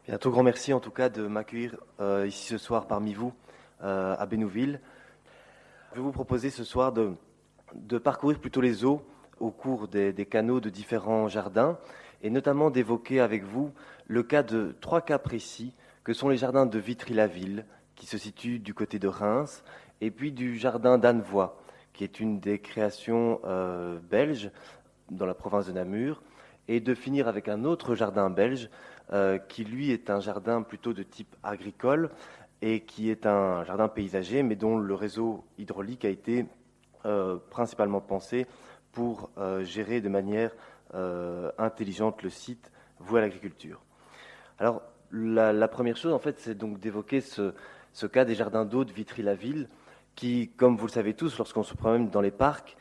Bien, tout grand merci en tout cas de m'accueillir ici ce soir parmi vous à Bénouville. Je vais vous proposer ce soir de parcourir plutôt les eaux au cours des canaux de différents jardins et notamment d'évoquer avec vous le cas de 3 cas précis que sont les jardins de Vitry-la-Ville qui se situent du côté de Reims et puis du jardin d'Annevoie qui est une des créations belges dans la province de Namur et de finir avec un autre jardin belge qui lui est un jardin plutôt de type agricole et qui est un jardin paysager, mais dont le réseau hydraulique a été principalement pensé pour gérer de manière intelligente le site voué à l'agriculture. Alors, la première chose, en fait, c'est donc d'évoquer ce cas des jardins d'eau de Vitry-la-Ville, qui, comme vous le savez tous, lorsqu'on se promène dans les parcs,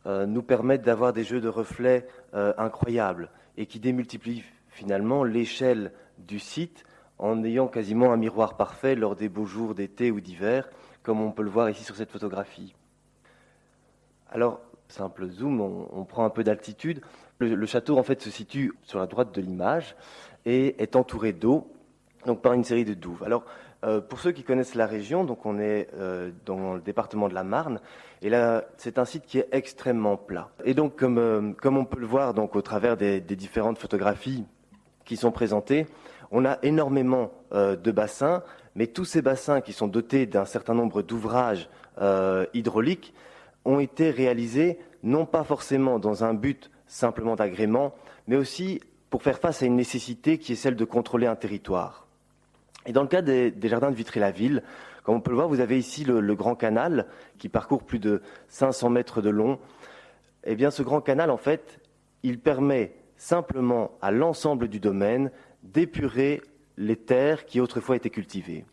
nous permettent d'avoir des jeux de reflets incroyables et qui démultiplient finalement l'échelle du site en ayant quasiment un miroir parfait lors des beaux jours d'été ou d'hiver, comme on peut le voir ici sur cette photographie. Alors, simple zoom, on prend un peu d'altitude. Le château en fait se situe sur la droite de l'image et est entouré d'eau, donc par une série de douves. Alors, pour ceux qui connaissent la région, donc on est dans le département de la Marne, et là c'est un site qui est extrêmement plat. Et donc comme on peut le voir donc au travers des différentes photographies qui sont présentées, on a énormément de bassins, mais tous ces bassins qui sont dotés d'un certain nombre d'ouvrages hydrauliques ont été réalisés non pas forcément dans un but simplement d'agrément, mais aussi pour faire face à une nécessité qui est celle de contrôler un territoire. Et dans le cas des jardins de Vitry-la-Ville, comme on peut le voir, vous avez ici le grand canal qui parcourt plus de 500 mètres de long. Eh bien, ce grand canal, en fait, il permet simplement à l'ensemble du domaine d'épurer les terres qui autrefois étaient cultivées.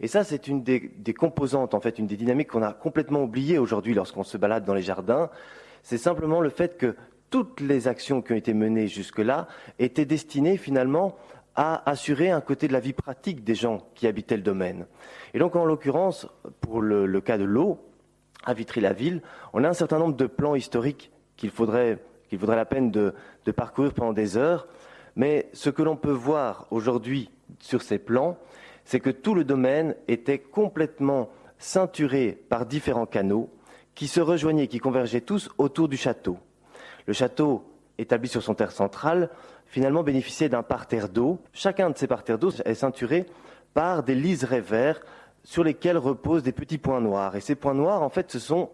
Et ça, c'est une des composantes, en fait, une des dynamiques qu'on a complètement oubliées aujourd'hui lorsqu'on se balade dans les jardins. C'est simplement le fait que toutes les actions qui ont été menées jusque-là étaient destinées finalement à assurer un côté de la vie pratique des gens qui habitaient le domaine. Et donc, en l'occurrence, pour le cas de l'eau, à Vitry-la-Ville, on a un certain nombre de plans historiques qu'il vaudrait la peine de parcourir pendant des heures. Mais ce que l'on peut voir aujourd'hui sur ces plans, c'est que tout le domaine était complètement ceinturé par différents canaux qui se rejoignaient, qui convergeaient tous autour du château. Le château, établi sur son terre centrale, finalement bénéficiait d'un parterre d'eau. Chacun de ces parterres d'eau est ceinturé par des liserés verts sur lesquels reposent des petits points noirs. Et ces points noirs, en fait, ce sont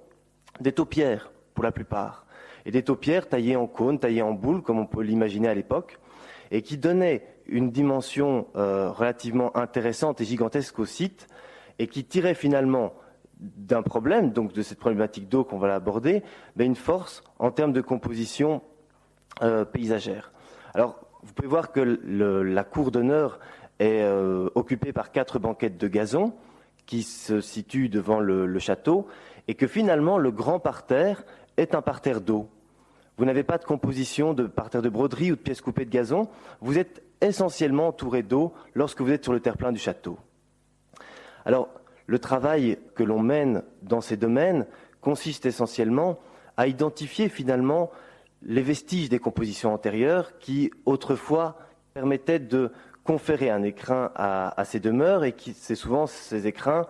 des taupières, pour la plupart. Et des taupières taillées en cône, taillées en boule, comme on peut l'imaginer à l'époque, et qui donnaient une dimension relativement intéressante et gigantesque au site, et qui tiraient finalement d'un problème, donc de cette problématique d'eau qu'on va aborder, mais une force en termes de composition paysagère. Alors, vous pouvez voir que la cour d'honneur est occupée par 4 banquettes de gazon qui se situent devant le château, et que finalement, le grand parterre est un parterre d'eau. Vous n'avez pas de composition de parterre de broderie ou de pièces coupées de gazon. Vous êtes essentiellement entouré d'eau lorsque vous êtes sur le terre-plein du château. Alors, le travail que l'on mène dans ces domaines consiste essentiellement à identifier finalement les vestiges des compositions antérieures qui, autrefois, permettaient de conférer un écrin à ces demeures et qui, c'est souvent, ces écrins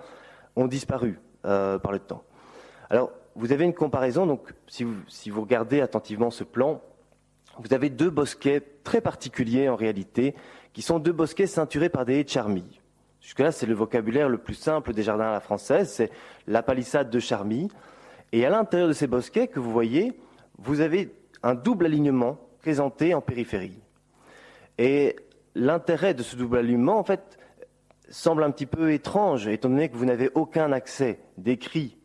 ont disparu par le temps. Alors, vous avez une comparaison, donc si vous regardez attentivement ce plan, vous avez 2 bosquets très particuliers en réalité, qui sont 2 bosquets ceinturés par des haies de charmille. Jusque-là, c'est le vocabulaire le plus simple des jardins à la française, c'est la palissade de charmille. Et à l'intérieur de ces bosquets que vous voyez, vous avez un double alignement présenté en périphérie. Et l'intérêt de ce double alignement, en fait, semble un petit peu étrange, étant donné que vous n'avez aucun accès décrit,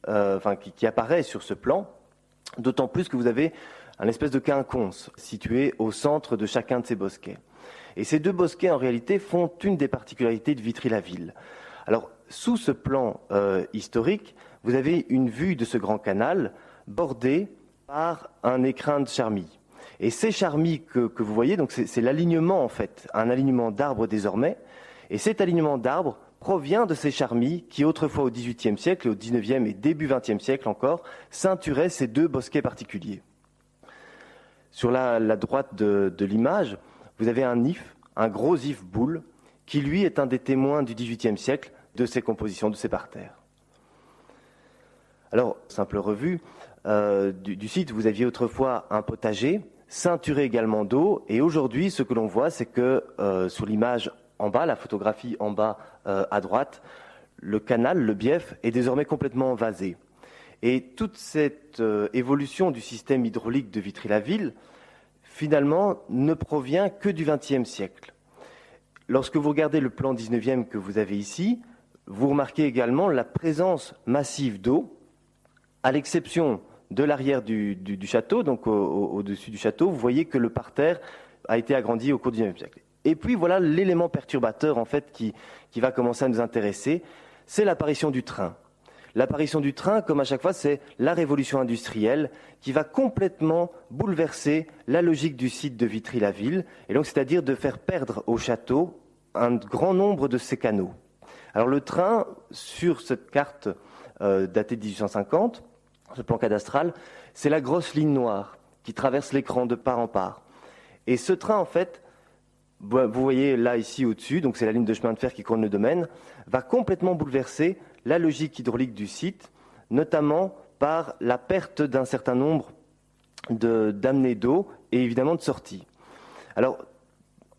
qui apparaît sur ce plan, d'autant plus que vous avez un espèce de quinconce situé au centre de chacun de ces bosquets. Et ces 2 bosquets, en réalité, font une des particularités de Vitry-la-Ville. Alors, sous ce plan historique, vous avez une vue de ce grand canal bordé par un écrin de charmilles. Et ces charmilles que vous voyez, donc c'est l'alignement, en fait, un alignement d'arbres désormais. Et cet alignement d'arbres provient de ces charmilles qui, autrefois au XVIIIe siècle, et au XIXe et début XXe siècle encore, ceinturaient ces 2 bosquets particuliers. Sur la droite de l'image, vous avez un if, un gros if boule, qui lui est un des témoins du XVIIIe siècle de ces compositions, de ces parterres. Alors, simple revue du site, vous aviez autrefois un potager, ceinturé également d'eau, et aujourd'hui, ce que l'on voit, c'est que sur l'image en bas, la photographie en bas à droite, le canal, le bief, est désormais complètement envasé. Et toute cette évolution du système hydraulique de Vitry-la-Ville, finalement, ne provient que du XXe siècle. Lorsque vous regardez le plan 19e que vous avez ici, vous remarquez également la présence massive d'eau, à l'exception de l'arrière du château, donc au-dessus du château, vous voyez que le parterre a été agrandi au cours du XIXe siècle. Et puis voilà l'élément perturbateur en fait qui va commencer à nous intéresser, c'est l'apparition du train. L'apparition du train, comme à chaque fois, c'est la révolution industrielle qui va complètement bouleverser la logique du site de Vitry-la-Ville, et donc c'est-à-dire de faire perdre au château un grand nombre de ses canaux. Alors le train, sur cette carte datée de 1850, ce plan cadastral, c'est la grosse ligne noire qui traverse l'écran de part en part. Et ce train, en fait, vous voyez là, ici, au-dessus, donc c'est la ligne de chemin de fer qui couronne le domaine, va complètement bouleverser la logique hydraulique du site, notamment par la perte d'un certain nombre d'amenées d'eau et évidemment de sorties. Alors,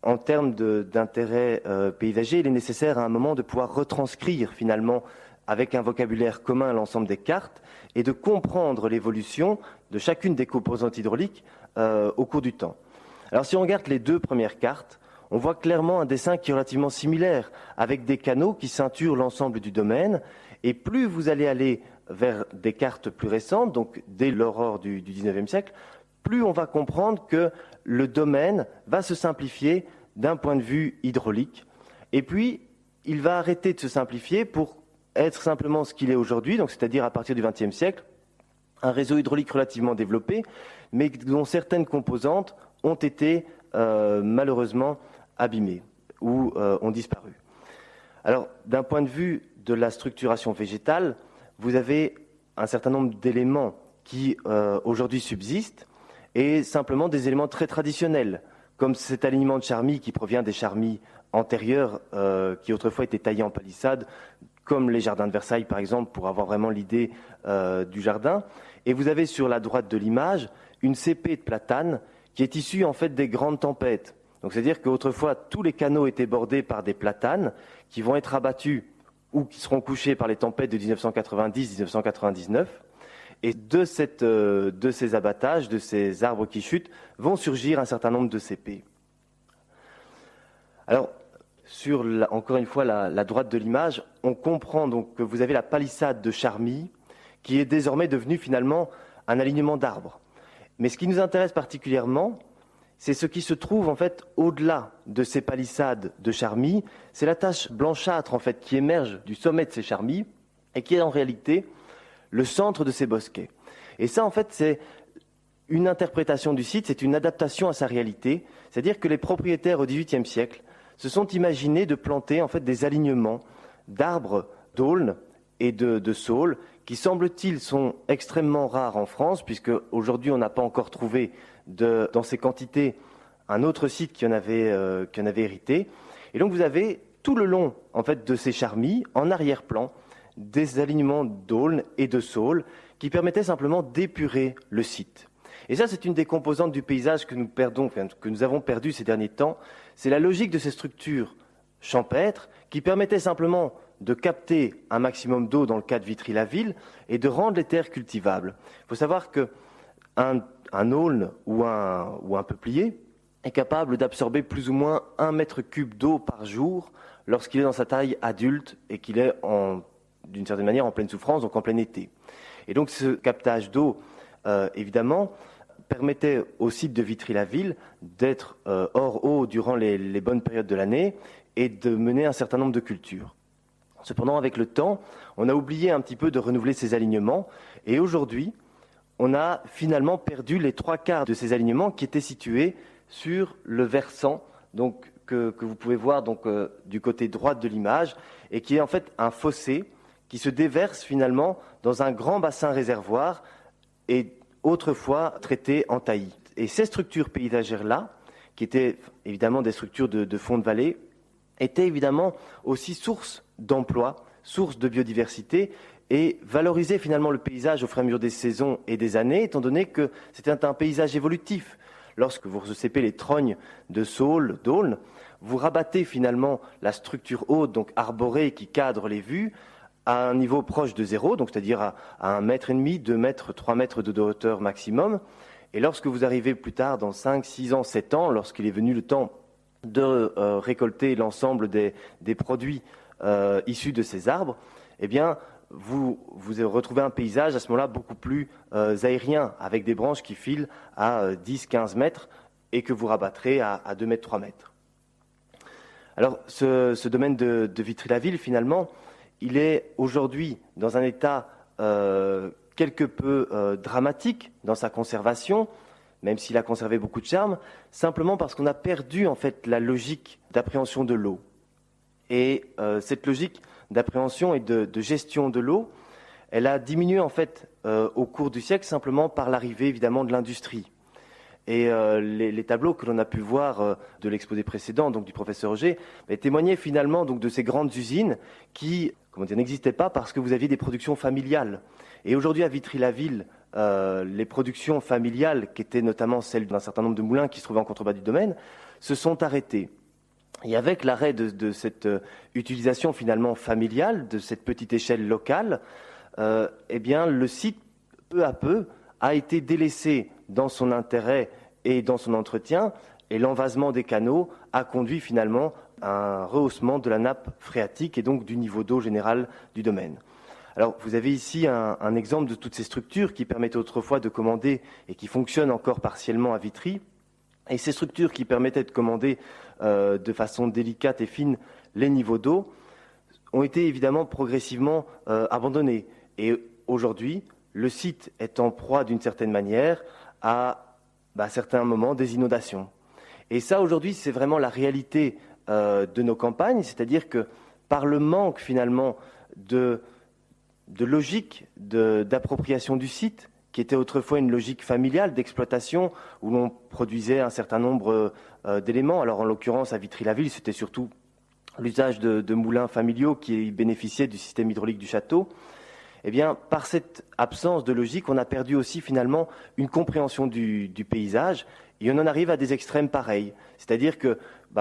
en termes d'intérêt paysager, il est nécessaire à un moment de pouvoir retranscrire finalement avec un vocabulaire commun à l'ensemble des cartes et de comprendre l'évolution de chacune des composantes hydrauliques au cours du temps. Alors si on regarde les deux premières cartes, on voit clairement un dessin qui est relativement similaire, avec des canaux qui ceinturent l'ensemble du domaine, et plus vous allez aller vers des cartes plus récentes, donc dès l'aurore du XIXe siècle, plus on va comprendre que le domaine va se simplifier d'un point de vue hydraulique, et puis il va arrêter de se simplifier pour être simplement ce qu'il est aujourd'hui, donc c'est-à-dire à partir du XXe siècle, un réseau hydraulique relativement développé, mais dont certaines composantes ont été malheureusement abîmées ou ont disparu. Alors, d'un point de vue de la structuration végétale, vous avez un certain nombre d'éléments qui aujourd'hui subsistent et simplement des éléments très traditionnels, comme cet alignement de charmilles qui provient des charmilles antérieures qui autrefois étaient taillées en palissade, comme les jardins de Versailles par exemple, pour avoir vraiment l'idée du jardin. Et vous avez sur la droite de l'image une cépée de platane qui est issue en fait des grandes tempêtes. Donc c'est-à-dire qu'autrefois tous les canaux étaient bordés par des platanes qui vont être abattus ou qui seront couchés par les tempêtes de 1990-1999. Et de ces abattages, de ces arbres qui chutent, vont surgir un certain nombre de cépées. Alors, encore une fois, la droite de l'image, on comprend donc que vous avez la palissade de charmilles qui est désormais devenue finalement un alignement d'arbres. Mais ce qui nous intéresse particulièrement, c'est ce qui se trouve en fait au-delà de ces palissades de charmilles. C'est la tache blanchâtre en fait qui émerge du sommet de ces charmilles et qui est en réalité le centre de ces bosquets. Et ça en fait c'est une interprétation du site, c'est une adaptation à sa réalité. C'est-à-dire que les propriétaires au XVIIIe siècle se sont imaginés de planter en fait des alignements d'arbres d'aulnes et de saules qui, semble-t-il, sont extrêmement rares en France, puisque aujourd'hui on n'a pas encore trouvé dans ces quantités un autre site qui en avait hérité. Et donc vous avez tout le long en fait de ces charmilles, en arrière-plan, des alignements d'aulnes et de saules qui permettaient simplement d'épurer le site. Et ça, c'est une des composantes du paysage que nous avons perdu ces derniers temps. C'est la logique de ces structures champêtres qui permettaient simplement de capter un maximum d'eau dans le cas de Vitry-la-Ville et de rendre les terres cultivables. Il faut savoir qu'un aulne ou un peuplier est capable d'absorber plus ou moins 1 mètre cube d'eau par jour lorsqu'il est dans sa taille adulte et qu'il est d'une certaine manière en pleine souffrance, donc en plein été. Et donc ce captage d'eau, évidemment, permettait au site de Vitry-la-Ville d'être hors eau durant les bonnes périodes de l'année et de mener un certain nombre de cultures. Cependant, avec le temps, on a oublié un petit peu de renouveler ces alignements et aujourd'hui, on a finalement perdu les 3/4 de ces alignements qui étaient situés sur le versant donc, que vous pouvez voir donc, du côté droit de l'image et qui est en fait un fossé qui se déverse finalement dans un grand bassin réservoir et autrefois traité en taillis. Et ces structures paysagères-là, qui étaient évidemment des structures de fond de vallée, était évidemment aussi source d'emploi, source de biodiversité, et valoriser finalement le paysage au fur et à mesure des saisons et des années, étant donné que c'était un paysage évolutif. Lorsque vous recépez les trognes de saules, d'aulnes, vous rabattez finalement la structure haute, donc arborée, qui cadre les vues, à un niveau proche de zéro, donc c'est-à-dire à 1,5 mètre, 2 mètres, 3 mètres de hauteur maximum. Et lorsque vous arrivez plus tard, dans 5, 6 ans, 7 ans, lorsqu'il est venu le temps de récolter l'ensemble des produits issus de ces arbres, eh bien, vous retrouvez un paysage à ce moment-là beaucoup plus aérien, avec des branches qui filent à 10, 15 mètres et que vous rabattrez à 2 mètres, 3 mètres. Alors, ce domaine de Vitry-la-Ville, finalement, il est aujourd'hui dans un état quelque peu dramatique dans sa conservation, même s'il a conservé beaucoup de charme, simplement parce qu'on a perdu en fait la logique d'appréhension de l'eau. Et cette logique d'appréhension et de gestion de l'eau, elle a diminué en fait au cours du siècle simplement par l'arrivée évidemment de l'industrie. Et les tableaux que l'on a pu voir de l'exposé précédent, donc du professeur Auger, témoignaient finalement donc de ces grandes usines qui, n'existaient pas parce que vous aviez des productions familiales. Et aujourd'hui à Vitry-la-Ville, les productions familiales, qui étaient notamment celles d'un certain nombre de moulins qui se trouvaient en contrebas du domaine, se sont arrêtées. Et avec l'arrêt de cette utilisation finalement familiale, de cette petite échelle locale, eh bien le site, peu à peu, a été délaissé dans son intérêt et dans son entretien, et l'envasement des canaux a conduit finalement à un rehaussement de la nappe phréatique et donc du niveau d'eau général du domaine. Alors, vous avez ici un exemple de toutes ces structures qui permettaient autrefois de commander et qui fonctionnent encore partiellement à Vitry. Et ces structures qui permettaient de commander de façon délicate et fine les niveaux d'eau ont été évidemment progressivement abandonnées. Et aujourd'hui, le site est en proie d'une certaine manière à certains moments des inondations. Et ça, aujourd'hui, c'est vraiment la réalité de nos campagnes, c'est-à-dire que par le manque finalement de logique d'appropriation du site, qui était autrefois une logique familiale d'exploitation, où l'on produisait un certain nombre d'éléments. Alors en l'occurrence, à Vitry-la-Ville, c'était surtout l'usage de moulins familiaux qui bénéficiaient du système hydraulique du château. Eh bien, par cette absence de logique, on a perdu aussi finalement une compréhension du paysage, et on en arrive à des extrêmes pareils. C'est-à-dire que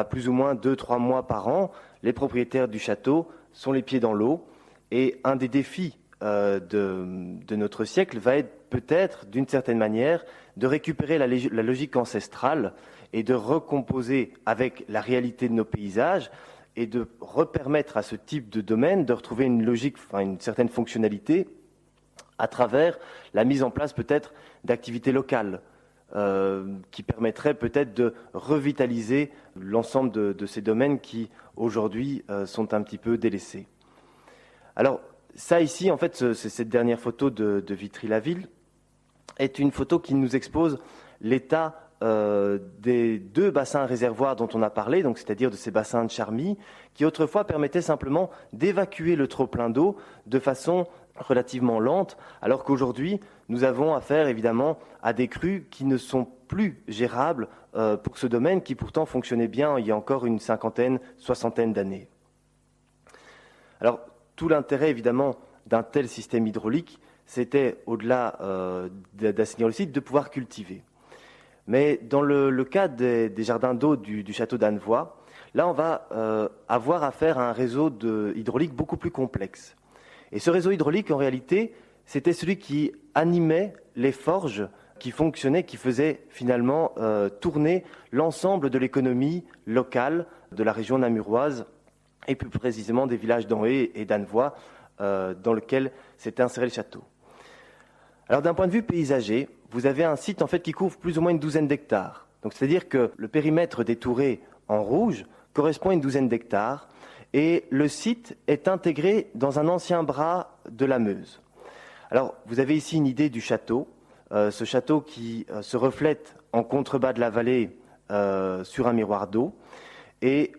plus ou moins 2-3 mois par an, les propriétaires du château sont les pieds dans l'eau, et un des défis de notre siècle va être peut-être, d'une certaine manière, de récupérer la logique ancestrale et de recomposer avec la réalité de nos paysages et de repermettre à ce type de domaine de retrouver une logique, une certaine fonctionnalité à travers la mise en place peut-être d'activités locales qui permettraient peut-être de revitaliser l'ensemble de ces domaines qui aujourd'hui sont un petit peu délaissés. Alors ça ici, en fait, c'est cette dernière photo de Vitry-la-Ville est une photo qui nous expose l'état des 2 bassins réservoirs dont on a parlé, donc c'est-à-dire de ces bassins de Charmy, qui autrefois permettaient simplement d'évacuer le trop-plein d'eau de façon relativement lente, alors qu'aujourd'hui, nous avons affaire évidemment à des crues qui ne sont plus gérables pour ce domaine qui pourtant fonctionnait bien il y a encore une 50aine, 60aine d'années. Alors, tout l'intérêt évidemment d'un tel système hydraulique, c'était, au-delà d'assainir le site, de pouvoir cultiver. Mais dans le cas des jardins d'eau du château d'Annevoie, là on va avoir affaire à un réseau hydraulique beaucoup plus complexe. Et ce réseau hydraulique, en réalité, c'était celui qui animait les forges qui fonctionnaient, qui faisaient finalement tourner l'ensemble de l'économie locale de la région namuroise et plus précisément des villages d'Anhée et d'Annevoie dans lequel s'était inséré le château. Alors d'un point de vue paysager, vous avez un site en fait qui couvre plus ou moins une douzaine d'hectares. Donc c'est-à-dire que le périmètre des tourées en rouge correspond à une douzaine d'hectares et le site est intégré dans un ancien bras de la Meuse. Alors vous avez ici une idée du château, ce château qui se reflète en contrebas de la vallée sur un miroir d'eau. Et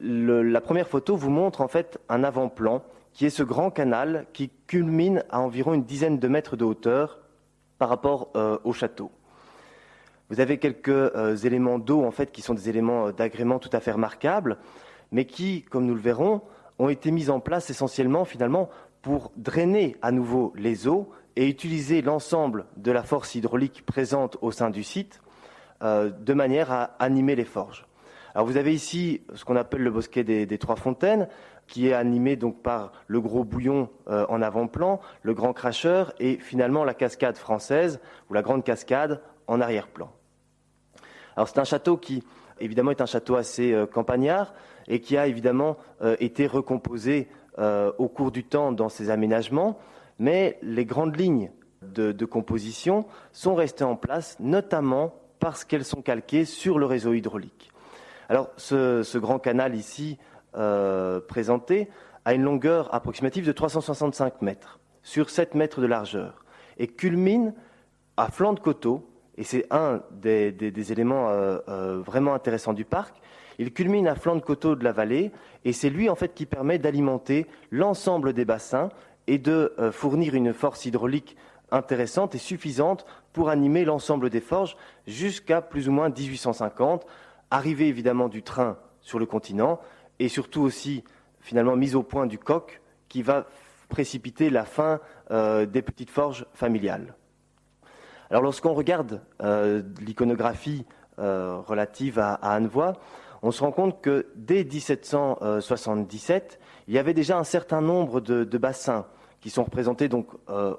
la première photo vous montre en fait un avant-plan qui est ce grand canal qui culmine à environ une dizaine de mètres de hauteur par rapport au château. Vous avez quelques éléments d'eau en fait qui sont des éléments d'agrément tout à fait remarquables, mais qui, comme nous le verrons, ont été mises en place essentiellement finalement pour drainer à nouveau les eaux et utiliser l'ensemble de la force hydraulique présente au sein du site de manière à animer les forges. Alors vous avez ici ce qu'on appelle le bosquet des Trois Fontaines, qui est animé donc par le gros bouillon en avant-plan, le grand cracheur et finalement la cascade française ou la grande cascade en arrière-plan. Alors c'est un château qui évidemment est un château assez campagnard et qui a évidemment été recomposé au cours du temps dans ses aménagements, mais les grandes lignes de composition sont restées en place, notamment parce qu'elles sont calquées sur le réseau hydraulique. Alors ce grand canal ici présenté a une longueur approximative de 365 mètres sur 7 mètres de largeur et culmine à flanc de coteau, et c'est un des éléments vraiment intéressants du parc. Il culmine à flanc de coteau de la vallée et c'est lui en fait qui permet d'alimenter l'ensemble des bassins et de fournir une force hydraulique intéressante et suffisante pour animer l'ensemble des forges jusqu'à plus ou moins 1850, arrivée évidemment du train sur le continent et surtout aussi finalement mise au point du coq qui va précipiter la fin des petites forges familiales. Alors lorsqu'on regarde l'iconographie relative à Annevoie, on se rend compte que dès 1777, il y avait déjà un certain nombre de bassins qui sont représentés donc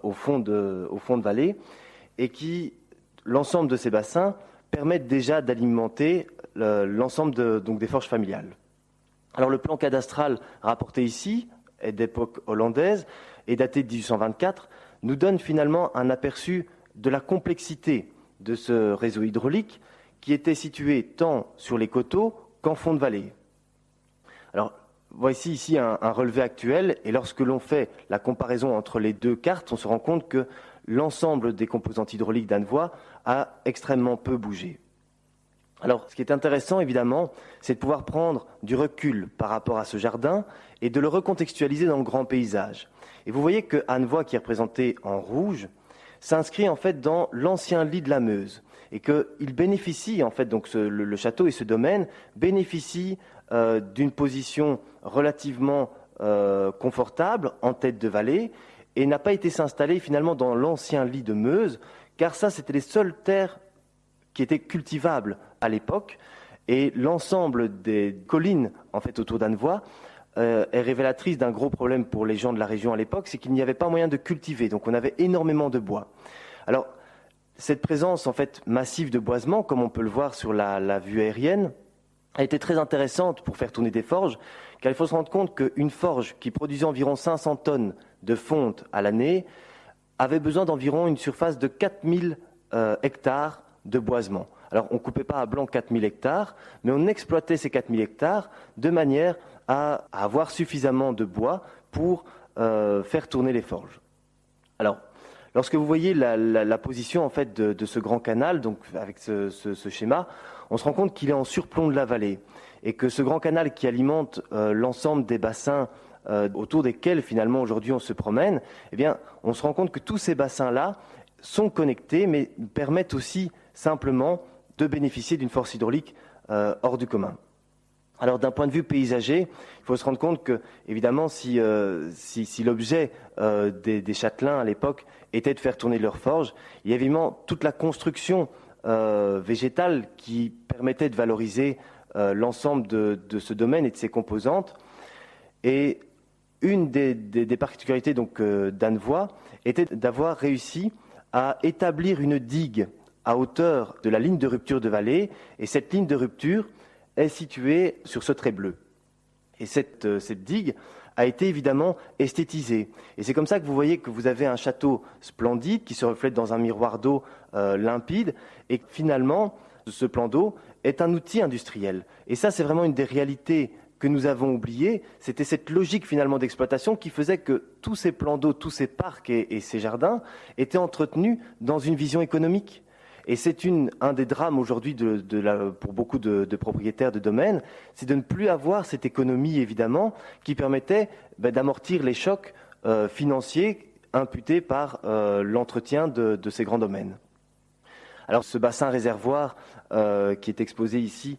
au fond de vallée et qui, l'ensemble de ces bassins, permettent déjà d'alimenter l'ensemble donc des forges familiales. Alors le plan cadastral rapporté ici, est d'époque hollandaise et daté de 1824, nous donne finalement un aperçu de la complexité de ce réseau hydraulique qui était situé tant sur les coteaux qu'en fond de vallée. Alors, voici ici un relevé actuel, et lorsque l'on fait la comparaison entre les deux cartes, on se rend compte que l'ensemble des composantes hydrauliques d'Annevoie a extrêmement peu bougé. Alors, ce qui est intéressant, évidemment, c'est de pouvoir prendre du recul par rapport à ce jardin et de le recontextualiser dans le grand paysage. Et vous voyez que Annevoie, qui est représentée en rouge, s'inscrit en fait dans l'ancien lit de la Meuse et qu'il bénéficie en fait donc le château et ce domaine bénéficient d'une position relativement confortable en tête de vallée et n'a pas été s'installer finalement dans l'ancien lit de Meuse car ça c'était les seules terres qui étaient cultivables à l'époque et l'ensemble des collines en fait autour d'Annevoie est révélatrice d'un gros problème pour les gens de la région à l'époque, c'est qu'il n'y avait pas moyen de cultiver, donc on avait énormément de bois. Alors, cette présence en fait massive de boisement, comme on peut le voir sur la vue aérienne, a été très intéressante pour faire tourner des forges, car il faut se rendre compte qu'une forge qui produisait environ 500 tonnes de fonte à l'année avait besoin d'environ une surface de 4000 hectares de boisement. Alors, on ne coupait pas à blanc 4000 hectares, mais on exploitait ces 4000 hectares de manière à avoir suffisamment de bois pour faire tourner les forges. Alors, lorsque vous voyez la position en fait de ce grand canal, donc avec ce schéma, on se rend compte qu'il est en surplomb de la vallée et que ce grand canal qui alimente l'ensemble des bassins autour desquels finalement aujourd'hui on se promène, eh bien, on se rend compte que tous ces bassins-là sont connectés, mais permettent aussi simplement de bénéficier d'une force hydraulique hors du commun. Alors d'un point de vue paysager, il faut se rendre compte que, évidemment, si l'objet des châtelains à l'époque était de faire tourner leurs forges, il y avait évidemment toute la construction végétale qui permettait de valoriser l'ensemble de ce domaine et de ses composantes. Et une des particularités donc d'Annevoie était d'avoir réussi à établir une digue à hauteur de la ligne de rupture de vallée, et cette ligne de rupture est située sur ce trait bleu. Et cette digue a été évidemment esthétisée. Et c'est comme ça que vous voyez que vous avez un château splendide qui se reflète dans un miroir d'eau limpide, et que finalement, ce plan d'eau est un outil industriel. Et ça, c'est vraiment une des réalités que nous avons oubliées. C'était cette logique finalement d'exploitation qui faisait que tous ces plans d'eau, tous ces parcs et ces jardins étaient entretenus dans une vision économique. Et c'est un des drames aujourd'hui pour beaucoup de propriétaires de domaines, c'est de ne plus avoir cette économie, évidemment, qui permettait d'amortir les chocs financiers imputés par l'entretien de ces grands domaines. Alors ce bassin réservoir qui est exposé ici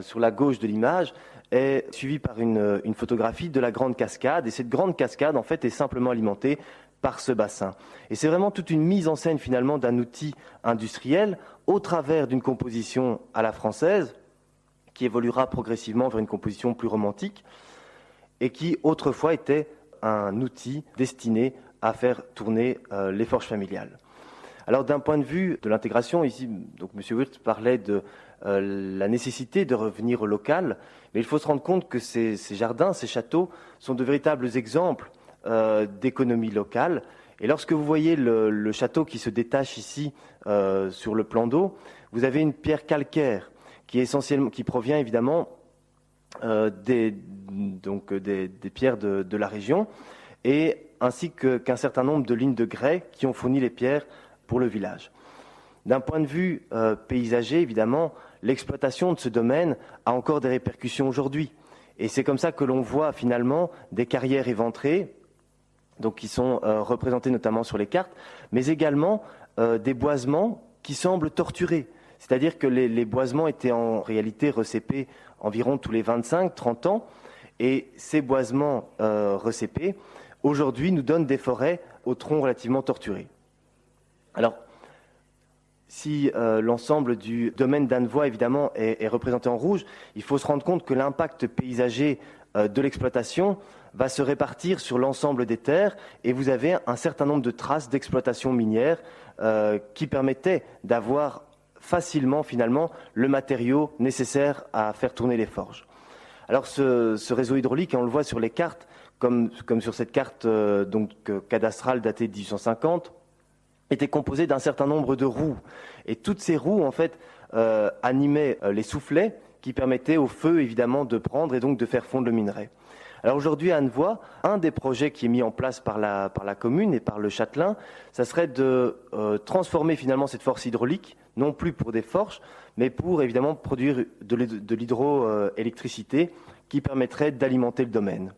sur la gauche de l'image est suivie par une photographie de la Grande Cascade. Et cette Grande Cascade, en fait, est simplement alimentée par ce bassin. Et c'est vraiment toute une mise en scène, finalement, d'un outil industriel au travers d'une composition à la française, qui évoluera progressivement vers une composition plus romantique, et qui, autrefois, était un outil destiné à faire tourner les forges familiales. Alors, d'un point de vue de l'intégration, ici, donc M. Wirtz parlait de la nécessité de revenir au local, mais il faut se rendre compte que ces jardins, ces châteaux, sont de véritables exemples d'économie locale. Et lorsque vous voyez le château qui se détache ici sur le plan d'eau, vous avez une pierre calcaire qui provient évidemment des pierres de la région, et ainsi qu'un certain nombre de lignes de grès qui ont fourni les pierres pour le village. D'un point de vue paysager, évidemment, l'exploitation de ce domaine a encore des répercussions aujourd'hui. Et c'est comme ça que l'on voit finalement des carrières éventrées, donc qui sont représentées notamment sur les cartes, mais également des boisements qui semblent torturés. C'est-à-dire que les boisements étaient en réalité recépés environ tous les 25-30 ans, et ces boisements recépés, aujourd'hui, nous donnent des forêts au tronc relativement torturé. Alors, si l'ensemble du domaine d'Annevoie, évidemment, est représenté en rouge, il faut se rendre compte que l'impact paysager de l'exploitation va se répartir sur l'ensemble des terres, et vous avez un certain nombre de traces d'exploitation minière qui permettaient d'avoir facilement, finalement, le matériau nécessaire à faire tourner les forges. Alors, ce réseau hydraulique, on le voit sur les cartes, comme sur cette carte cadastrale datée de 1850, était composé d'un certain nombre de roues. Et toutes ces roues, en fait, animaient les soufflets qui permettaient au feu, évidemment, de prendre et donc de faire fondre le minerai. Alors aujourd'hui, à Annevoie, un des projets qui est mis en place par la commune et par le châtelain, ça serait de transformer finalement cette force hydraulique, non plus pour des forges, mais pour évidemment produire de l'hydroélectricité qui permettrait d'alimenter le domaine.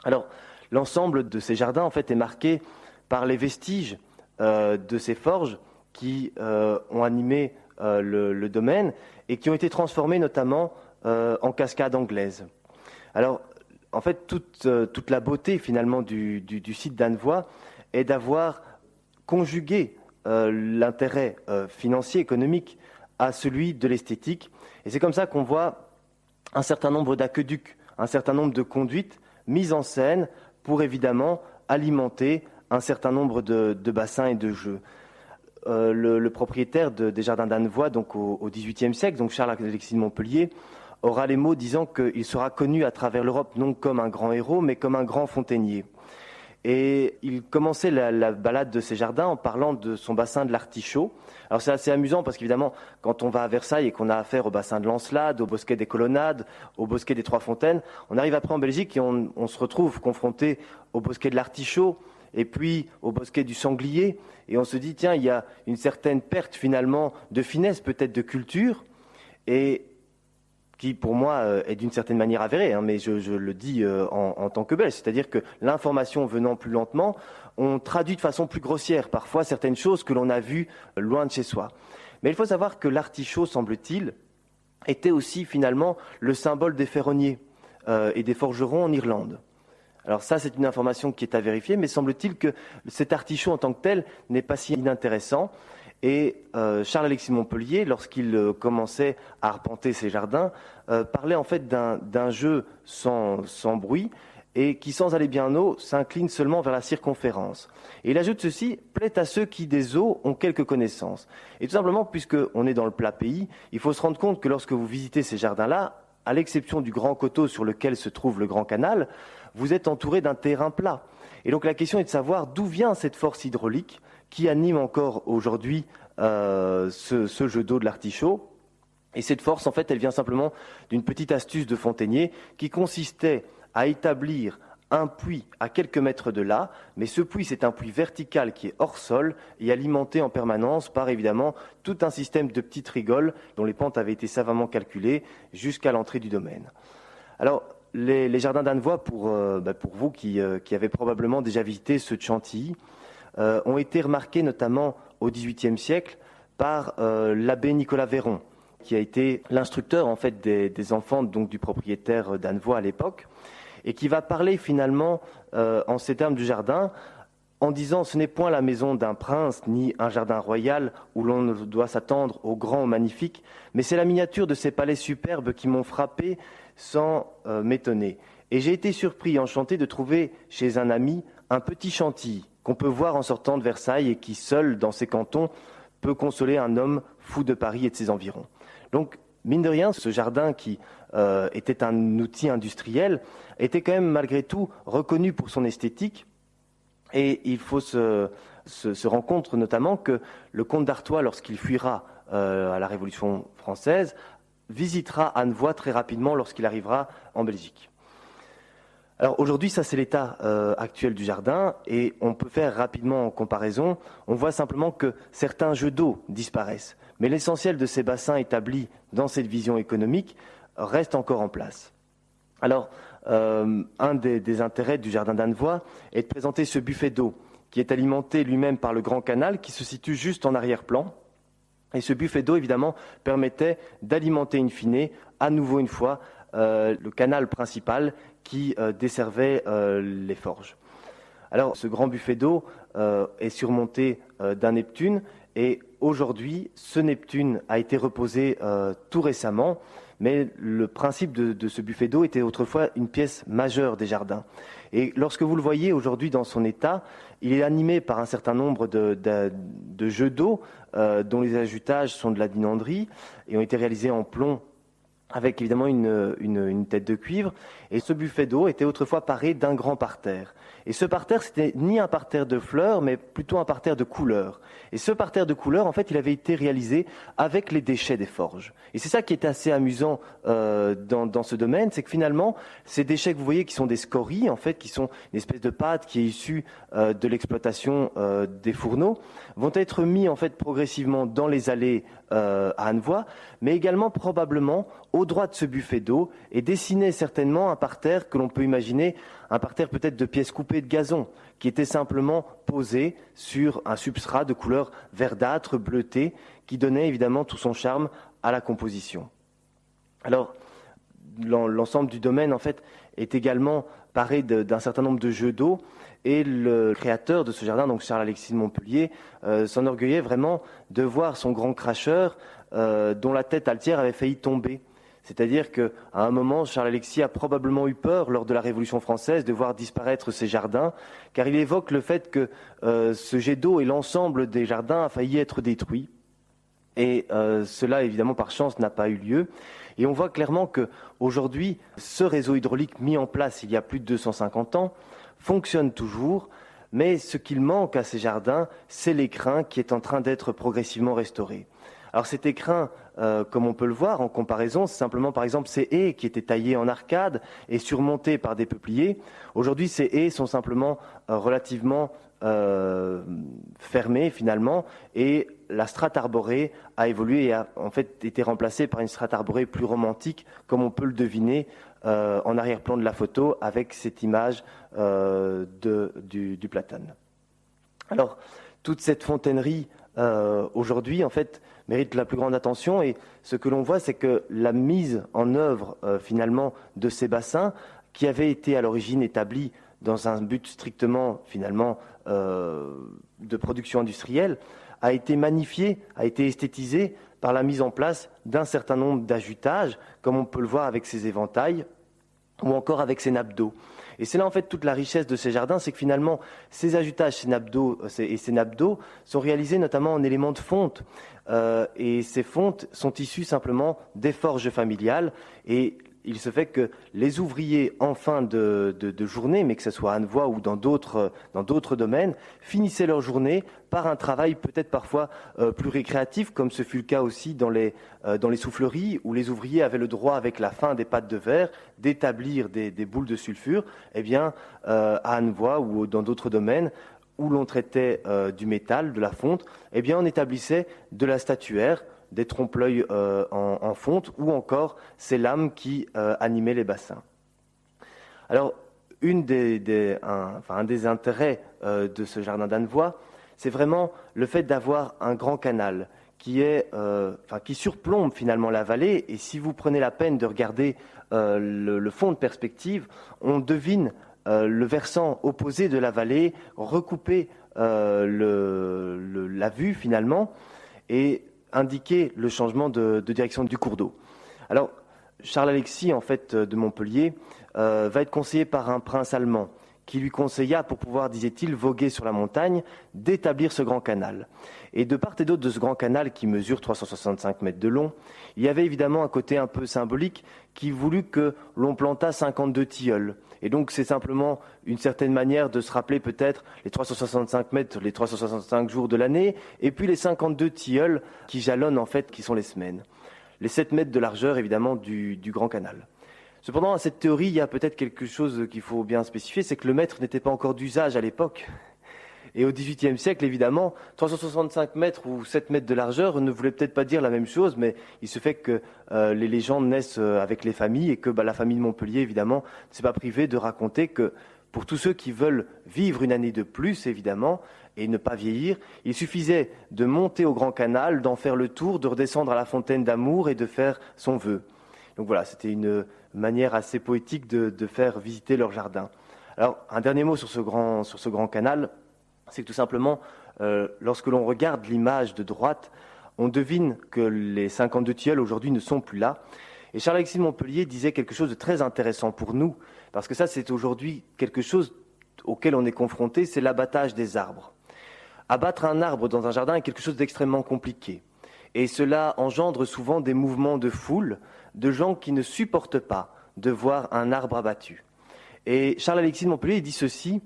Alors, l'ensemble de ces jardins, en fait, est marqué par les vestiges de ces forges qui ont animé le domaine et qui ont été transformées notamment en cascades anglaises. Alors, en fait, toute la beauté finalement du site d'Annevoie est d'avoir conjugué l'intérêt financier, économique, à celui de l'esthétique. Et c'est comme ça qu'on voit un certain nombre d'aqueducs, un certain nombre de conduites mises en scène pour évidemment alimenter un certain nombre de bassins et de jeux. Le propriétaire des jardins d'Annevoie, donc au XVIIIe siècle, donc Charles-Alexis de Montpellier, aura les mots disant qu'il sera connu à travers l'Europe non comme un grand héros, mais comme un grand fontainier. Et il commençait la balade de ses jardins en parlant de son bassin de l'Artichaut. Alors c'est assez amusant parce qu'évidemment, quand on va à Versailles et qu'on a affaire au bassin de l'Ancelade, au bosquet des Colonnades, au bosquet des Trois Fontaines, on arrive après en Belgique et on se retrouve confronté au bosquet de l'Artichaut et puis au bosquet du Sanglier. Et on se dit, tiens, il y a une certaine perte finalement de finesse, peut-être de culture, et qui pour moi est d'une certaine manière avérée, mais je le dis en tant que Belge, c'est-à-dire que l'information venant plus lentement, on traduit de façon plus grossière parfois certaines choses que l'on a vues loin de chez soi. Mais il faut savoir que l'artichaut, semble-t-il, était aussi finalement le symbole des ferronniers et des forgerons en Irlande. Alors ça, c'est une information qui est à vérifier, mais semble-t-il que cet artichaut en tant que tel n'est pas si inintéressant. Et Charles-Alexis de Montpellier, lorsqu'il commençait à arpenter ses jardins, parlait en fait d'un jeu sans bruit et qui, sans aller bien haut, s'incline seulement vers la circonférence. Et il ajoute ceci, plaît à ceux qui des eaux ont quelques connaissances. Et tout simplement, puisqu'on est dans le plat pays, il faut se rendre compte que lorsque vous visitez ces jardins-là, à l'exception du grand coteau sur lequel se trouve le grand canal, vous êtes entouré d'un terrain plat. Et donc la question est de savoir d'où vient cette force hydraulique qui anime encore aujourd'hui ce jeu d'eau de l'artichaut. Et cette force, en fait, elle vient simplement d'une petite astuce de fontainier qui consistait à établir un puits à quelques mètres de là, mais ce puits, c'est un puits vertical qui est hors sol et alimenté en permanence par, évidemment, tout un système de petites rigoles dont les pentes avaient été savamment calculées jusqu'à l'entrée du domaine. Alors, les jardins d'Annevoie, pour vous qui avez probablement déjà visité ceux de Chantilly, ont été remarqués notamment au XVIIIe siècle par l'abbé Nicolas Véron. qui a été l'instructeur en fait des enfants donc du propriétaire d'Annevoie à l'époque, et qui va parler finalement en ces termes du jardin, en disant: ce n'est point la maison d'un prince, ni un jardin royal où l'on ne doit s'attendre au grand, au magnifique, mais c'est la miniature de ces palais superbes qui m'ont frappé sans m'étonner. Et j'ai été surpris, enchanté de trouver chez un ami un petit chantilly qu'on peut voir en sortant de Versailles et qui, seul dans ses cantons, peut consoler un homme fou de Paris et de ses environs. Donc, mine de rien, ce jardin qui était un outil industriel était quand même malgré tout reconnu pour son esthétique. Et il faut se rendre compte notamment que le comte d'Artois, lorsqu'il fuira à la Révolution française, visitera Annevoie très rapidement lorsqu'il arrivera en Belgique. Alors aujourd'hui, ça c'est l'état actuel du jardin, et on peut faire rapidement en comparaison. On voit simplement que certains jeux d'eau disparaissent, mais l'essentiel de ces bassins établis dans cette vision économique reste encore en place. Alors, un des intérêts du jardin d'Annevoie est de présenter ce buffet d'eau qui est alimenté lui-même par le grand canal qui se situe juste en arrière-plan. Et ce buffet d'eau, évidemment, permettait d'alimenter in fine, à nouveau une fois, le canal principal qui desservait les forges. Alors, ce grand buffet d'eau est surmonté d'un Neptune, et aujourd'hui, ce Neptune a été reposé tout récemment, mais le principe de ce buffet d'eau était autrefois une pièce majeure des jardins. Et lorsque vous le voyez aujourd'hui dans son état, il est animé par un certain nombre de jeux d'eau dont les ajutages sont de la dinanderie et ont été réalisés en plomb avec évidemment une tête de cuivre. Et ce buffet d'eau était autrefois paré d'un grand parterre. Et ce parterre, c'était ni un parterre de fleurs, mais plutôt un parterre de couleurs. Et ce parterre de couleurs, en fait, il avait été réalisé avec les déchets des forges. Et c'est ça qui est assez amusant dans ce domaine, c'est que finalement, ces déchets que vous voyez qui sont des scories, en fait, qui sont une espèce de pâte qui est issue de l'exploitation des fourneaux, vont être mis en fait progressivement dans les allées à Annevoie, mais également probablement au droit de ce buffet d'eau, et dessiner certainement un parterre que l'on peut imaginer, un parterre peut-être de pièces coupées de gazon, qui était simplement posé sur un substrat de couleur verdâtre, bleutée, qui donnait évidemment tout son charme à la composition. Alors, l'ensemble du domaine, en fait, est également paré d'un certain nombre de jeux d'eau, et le créateur de ce jardin, donc Charles-Alexis de Montpellier, s'enorgueillait vraiment de voir son grand cracheur, dont la tête altière avait failli tomber. C'est-à-dire qu'à un moment, Charles-Alexis a probablement eu peur, lors de la Révolution française, de voir disparaître ces jardins, car il évoque le fait que ce jet d'eau et l'ensemble des jardins a failli être détruit. Et cela, évidemment, par chance, n'a pas eu lieu. Et on voit clairement qu'aujourd'hui, ce réseau hydraulique mis en place il y a plus de 250 ans fonctionne toujours, mais ce qu'il manque à ces jardins, c'est l'écrin qui est en train d'être progressivement restauré. Alors cet écrin, comme on peut le voir en comparaison, c'est simplement par exemple ces haies qui étaient taillées en arcade et surmontées par des peupliers. Aujourd'hui, ces haies sont simplement relativement fermées finalement, et la strate arborée a évolué et a en fait été remplacée par une strate arborée plus romantique, comme on peut le deviner en arrière-plan de la photo avec cette image du platane. Alors, toute cette fontainerie aujourd'hui, en fait, mérite la plus grande attention, et ce que l'on voit, c'est que la mise en œuvre finalement de ces bassins, qui avaient été à l'origine établis dans un but strictement finalement de production industrielle, a été magnifiée, a été esthétisée par la mise en place d'un certain nombre d'ajutages, comme on peut le voir avec ces éventails, ou encore avec ces nappes d'eau. Et c'est là en fait toute la richesse de ces jardins, c'est que finalement ces ajutages, ces nappes d'eau et ces nappes d'eau sont réalisés notamment en éléments de fonte. Et ces fontes sont issues simplement des forges familiales, et il se fait que les ouvriers en fin de journée, mais que ce soit à Annevoie ou dans d'autres domaines, finissaient leur journée par un travail peut-être parfois plus récréatif, comme ce fut le cas aussi dans les souffleries, où les ouvriers avaient le droit, avec la fin des pâtes de verre, d'établir des boules de sulfure. Eh bien, à Annevoie ou dans d'autres domaines, où l'on traitait du métal, de la fonte, eh bien, on établissait de la statuaire, des trompe-l'œil en fonte, ou encore ces lames qui animaient les bassins. Alors, un des intérêts de ce jardin d'Annevoie, c'est vraiment le fait d'avoir un grand canal qui surplombe finalement la vallée. Et si vous prenez la peine de regarder le fond de perspective, on devine le versant opposé de la vallée recouper la vue finalement et indiquer le changement de direction du cours d'eau. Alors, Charles-Alexis, en fait, de Montpellier, va être conseillé par un prince allemand qui lui conseilla, pour pouvoir, disait-il, voguer sur la montagne, d'établir ce grand canal. Et de part et d'autre de ce grand canal qui mesure 365 mètres de long, il y avait évidemment un côté un peu symbolique qui voulut que l'on plantât 52 tilleuls. Et donc c'est simplement une certaine manière de se rappeler peut-être les 365 mètres, les 365 jours de l'année, et puis les 52 tilleuls qui jalonnent en fait, qui sont les semaines. Les 7 mètres de largeur évidemment du grand canal. Cependant, à cette théorie, il y a peut-être quelque chose qu'il faut bien spécifier, c'est que le mètre n'était pas encore d'usage à l'époque. Et au XVIIIe siècle, évidemment, 365 mètres ou 7 mètres de largeur ne voulait peut-être pas dire la même chose, mais il se fait que les légendes naissent avec les familles et que la famille de Montpellier, évidemment, ne s'est pas privée de raconter que pour tous ceux qui veulent vivre une année de plus, évidemment, et ne pas vieillir, il suffisait de monter au Grand Canal, d'en faire le tour, de redescendre à la fontaine d'amour et de faire son vœu. Donc voilà, c'était une manière assez poétique de faire visiter leur jardin. Alors, un dernier mot sur ce grand canal, c'est que tout simplement, lorsque l'on regarde l'image de droite, on devine que les 52 tilleuls aujourd'hui ne sont plus là. Et Charles-Alexis de Montpellier disait quelque chose de très intéressant pour nous, parce que ça, c'est aujourd'hui quelque chose auquel on est confronté, c'est l'abattage des arbres. Abattre un arbre dans un jardin est quelque chose d'extrêmement compliqué. Et cela engendre souvent des mouvements de foule, de gens qui ne supportent pas de voir un arbre abattu. Et Charles-Alexis de Montpellier dit ceci,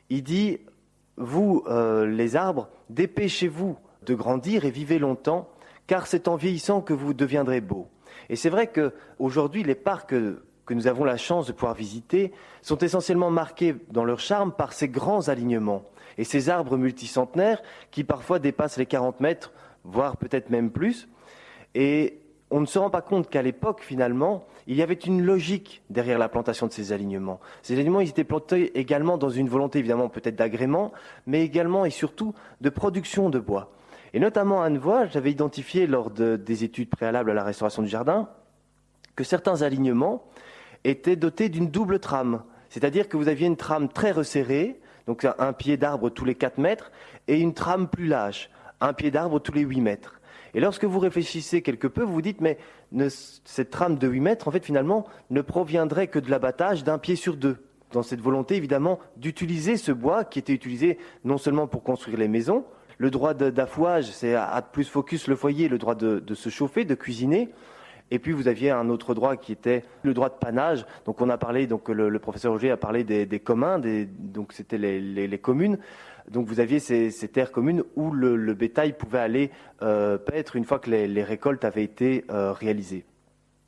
il dit « Vous, les arbres, dépêchez-vous de grandir et vivez longtemps, car c'est en vieillissant que vous deviendrez beaux. » Et c'est vrai qu'aujourd'hui, les parcs que nous avons la chance de pouvoir visiter sont essentiellement marqués dans leur charme par ces grands alignements et ces arbres multicentenaires qui parfois dépassent les 40 mètres, voire peut-être même plus. Et on ne se rend pas compte qu'à l'époque, finalement, il y avait une logique derrière la plantation de ces alignements. Ces alignements, ils étaient plantés également dans une volonté, évidemment, peut-être d'agrément, mais également et surtout de production de bois. Et notamment à Annevoie, j'avais identifié lors des études préalables à la restauration du jardin que certains alignements étaient dotés d'une double trame. C'est-à-dire que vous aviez une trame très resserrée, donc un pied d'arbre tous les 4 mètres, et une trame plus lâche, un pied d'arbre tous les 8 mètres. Et lorsque vous réfléchissez quelque peu, vous vous dites, mais cette trame de 8 mètres, en fait, finalement, ne proviendrait que de l'abattage d'un pied sur 2. Dans cette volonté, évidemment, d'utiliser ce bois qui était utilisé non seulement pour construire les maisons, le droit d'affouage, c'est à plus focus le foyer, le droit de se chauffer, de cuisiner. Et puis vous aviez un autre droit qui était le droit de pannage. Donc on a parlé, donc le professeur Auger a parlé des communs, donc c'était les communes. Donc vous aviez ces terres communes où le bétail pouvait aller paître une fois que les récoltes avaient été réalisées.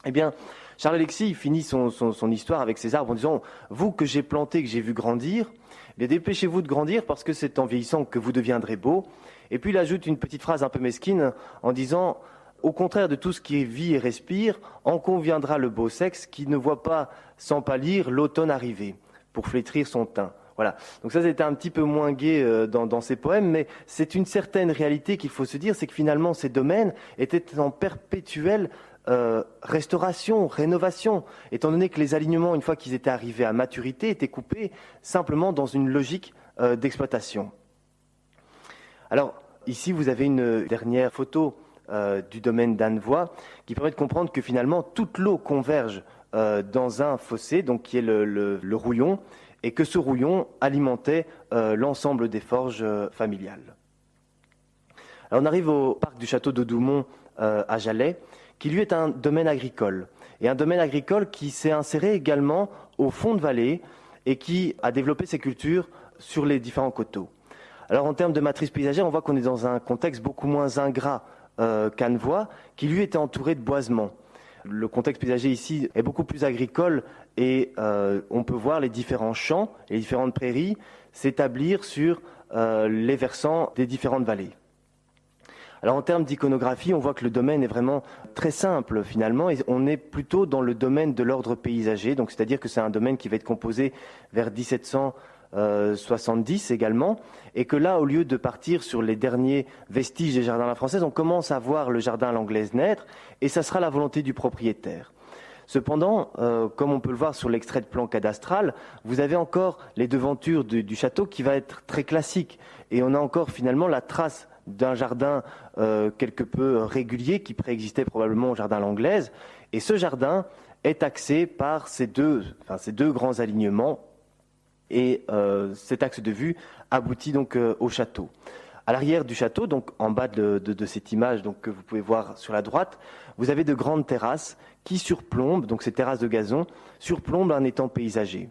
Eh bien, Charles-Alexis finit son histoire avec ces arbres en disant « Vous que j'ai plantés, que j'ai vu grandir, dépêchez-vous de grandir parce que c'est en vieillissant que vous deviendrez beaux. » Et puis il ajoute une petite phrase un peu mesquine en disant « Au contraire de tout ce qui vit et respire, en conviendra le beau sexe qui ne voit pas sans pâlir l'automne arriver pour flétrir son teint. » Voilà. Donc ça, c'était un petit peu moins gai dans ces poèmes, mais c'est une certaine réalité qu'il faut se dire, c'est que finalement, ces domaines étaient en perpétuelle restauration, rénovation, étant donné que les alignements, une fois qu'ils étaient arrivés à maturité, étaient coupés simplement dans une logique d'exploitation. Alors, ici, vous avez une dernière photo du domaine d'Annevoie qui permet de comprendre que finalement, toute l'eau converge dans un fossé, donc qui est le rouillon, et que ce rouillon alimentait l'ensemble des forges familiales. Alors on arrive au parc du château de Doumont à Jalais, qui lui est un domaine agricole. Et un domaine agricole qui s'est inséré également au fond de vallée et qui a développé ses cultures sur les différents coteaux. Alors en termes de matrice paysagère, on voit qu'on est dans un contexte beaucoup moins ingrat qu'Annevoie, qui lui était entouré de boisements. Le contexte paysager ici est beaucoup plus agricole et on peut voir les différents champs et les différentes prairies s'établir sur les versants des différentes vallées. Alors en termes d'iconographie, on voit que le domaine est vraiment très simple finalement et on est plutôt dans le domaine de l'ordre paysager, donc c'est-à-dire que c'est un domaine qui va être composé vers 1700 70 également, et que là, au lieu de partir sur les derniers vestiges des jardins à la française, on commence à voir le jardin à l'anglaise naître, et ça sera la volonté du propriétaire. Cependant, comme on peut le voir sur l'extrait de plan cadastral, vous avez encore les devantures du château qui va être très classique, et on a encore finalement la trace d'un jardin quelque peu régulier qui préexistait probablement au jardin à l'anglaise, et ce jardin est axé par ces deux grands alignements, et cet axe de vue aboutit donc au château. À l'arrière du château, donc en bas de cette image donc, que vous pouvez voir sur la droite, vous avez de grandes terrasses qui surplombent, donc ces terrasses de gazon, surplombent un étang paysager.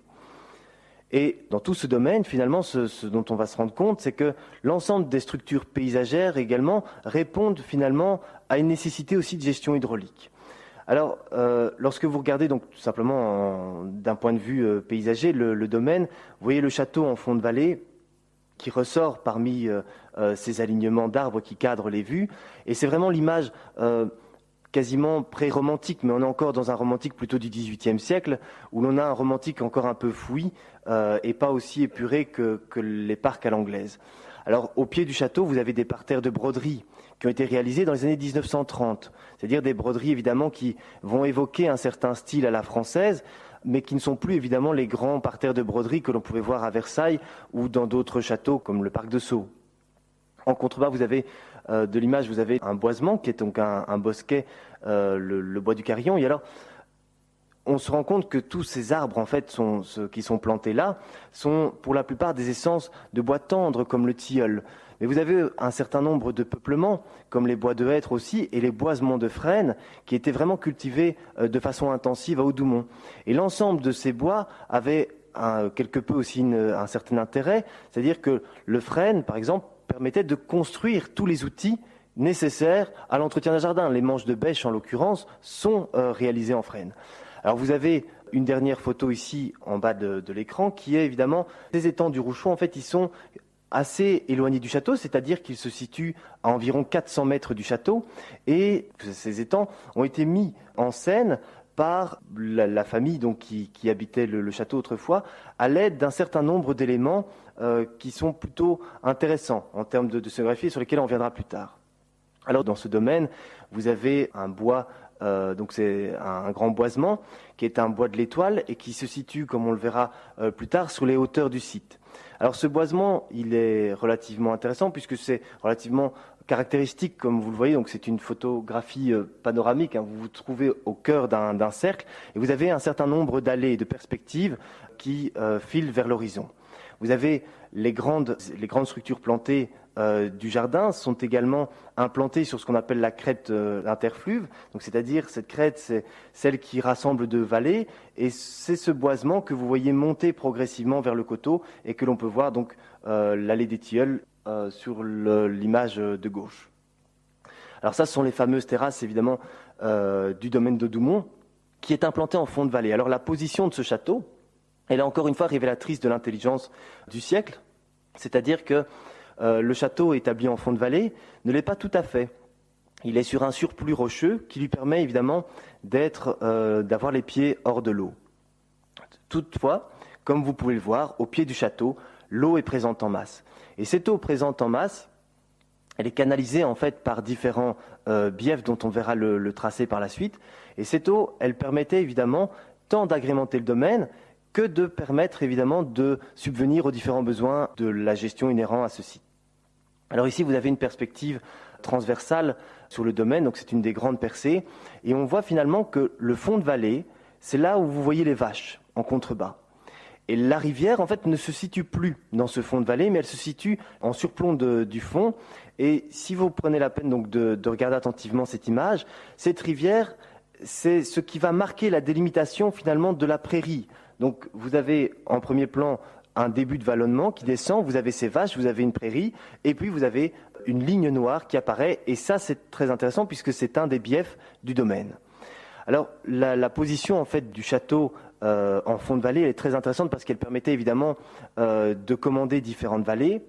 Et dans tout ce domaine, finalement, ce dont on va se rendre compte, c'est que l'ensemble des structures paysagères également répondent finalement à une nécessité aussi de gestion hydraulique. Alors, lorsque vous regardez donc tout simplement d'un point de vue paysager le domaine, vous voyez le château en fond de vallée qui ressort parmi ces alignements d'arbres qui cadrent les vues. Et c'est vraiment l'image quasiment pré-romantique, mais on est encore dans un romantique plutôt du XVIIIe siècle, où l'on a un romantique encore un peu fouillis et pas aussi épuré que les parcs à l'anglaise. Alors, au pied du château, vous avez des parterres de broderies qui ont été réalisés dans les années 1930, c'est-à-dire des broderies évidemment qui vont évoquer un certain style à la française, mais qui ne sont plus évidemment les grands parterres de broderies que l'on pouvait voir à Versailles ou dans d'autres châteaux comme le parc de Sceaux. En contrebas, vous avez de l'image, vous avez un boisement qui est donc un bosquet, le bois du Carillon. Et alors, on se rend compte que tous ces arbres, en fait, ceux qui sont plantés là, sont pour la plupart des essences de bois tendres comme le tilleul. Mais vous avez un certain nombre de peuplements, comme les bois de hêtre aussi, et les boisements de frêne, qui étaient vraiment cultivés de façon intensive à Houdoumont. Et l'ensemble de ces bois avait quelque peu aussi un certain intérêt, c'est-à-dire que le frêne, par exemple, permettait de construire tous les outils nécessaires à l'entretien d'un jardin. Les manches de bêche, en l'occurrence, sont réalisées en frêne. Alors vous avez une dernière photo ici en bas de l'écran qui est évidemment les étangs du Rouchon. En fait, ils sont assez éloignés du château, c'est-à-dire qu'ils se situent à environ 400 mètres du château. Et ces étangs ont été mis en scène par la famille donc, qui habitait le château autrefois, à l'aide d'un certain nombre d'éléments qui sont plutôt intéressants en termes de scénographie sur lesquels on reviendra plus tard. Alors dans ce domaine, vous avez un bois, donc c'est un grand boisement qui est un bois de l'Étoile et qui se situe, comme on le verra plus tard, sur les hauteurs du site. Alors ce boisement, il est relativement intéressant puisque c'est relativement caractéristique, comme vous le voyez, donc c'est une photographie panoramique, hein, vous vous trouvez au cœur d'un cercle et vous avez un certain nombre d'allées et de perspectives qui filent vers l'horizon. Vous avez les grandes structures plantées du jardin sont également implantées sur ce qu'on appelle la crête interfluve. Donc, c'est-à-dire cette crête, c'est celle qui rassemble deux vallées, et c'est ce boisement que vous voyez monter progressivement vers le coteau et que l'on peut voir donc l'allée des Tilleuls sur l'image de gauche. Alors ça, ce sont les fameuses terrasses évidemment du domaine de Houdoumont qui est implanté en fond de vallée. Alors la position de ce château, elle est encore une fois révélatrice de l'intelligence du siècle, c'est-à-dire que le château établi en fond de vallée ne l'est pas tout à fait. Il est sur un surplus rocheux qui lui permet évidemment d'avoir les pieds hors de l'eau. Toutefois, comme vous pouvez le voir, au pied du château, l'eau est présente en masse. Et cette eau présente en masse, elle est canalisée en fait par différents biefs dont on verra le tracé par la suite. Et cette eau, elle permettait évidemment tant d'agrémenter le domaine que de permettre évidemment de subvenir aux différents besoins de la gestion inhérents à ce site. Alors ici, vous avez une perspective transversale sur le domaine, donc c'est une des grandes percées, et on voit finalement que le fond de vallée, c'est là où vous voyez les vaches en contrebas. Et la rivière, en fait, ne se situe plus dans ce fond de vallée, mais elle se situe en surplomb du fond. Et si vous prenez la peine donc de regarder attentivement cette image, cette rivière, c'est ce qui va marquer la délimitation finalement de la prairie. Donc vous avez en premier plan un début de vallonnement qui descend, vous avez ces vaches, vous avez une prairie, et puis vous avez une ligne noire qui apparaît, et ça c'est très intéressant puisque c'est un des biefs du domaine. Alors la position en fait du château en fond de vallée elle est très intéressante parce qu'elle permettait évidemment de commander différentes vallées,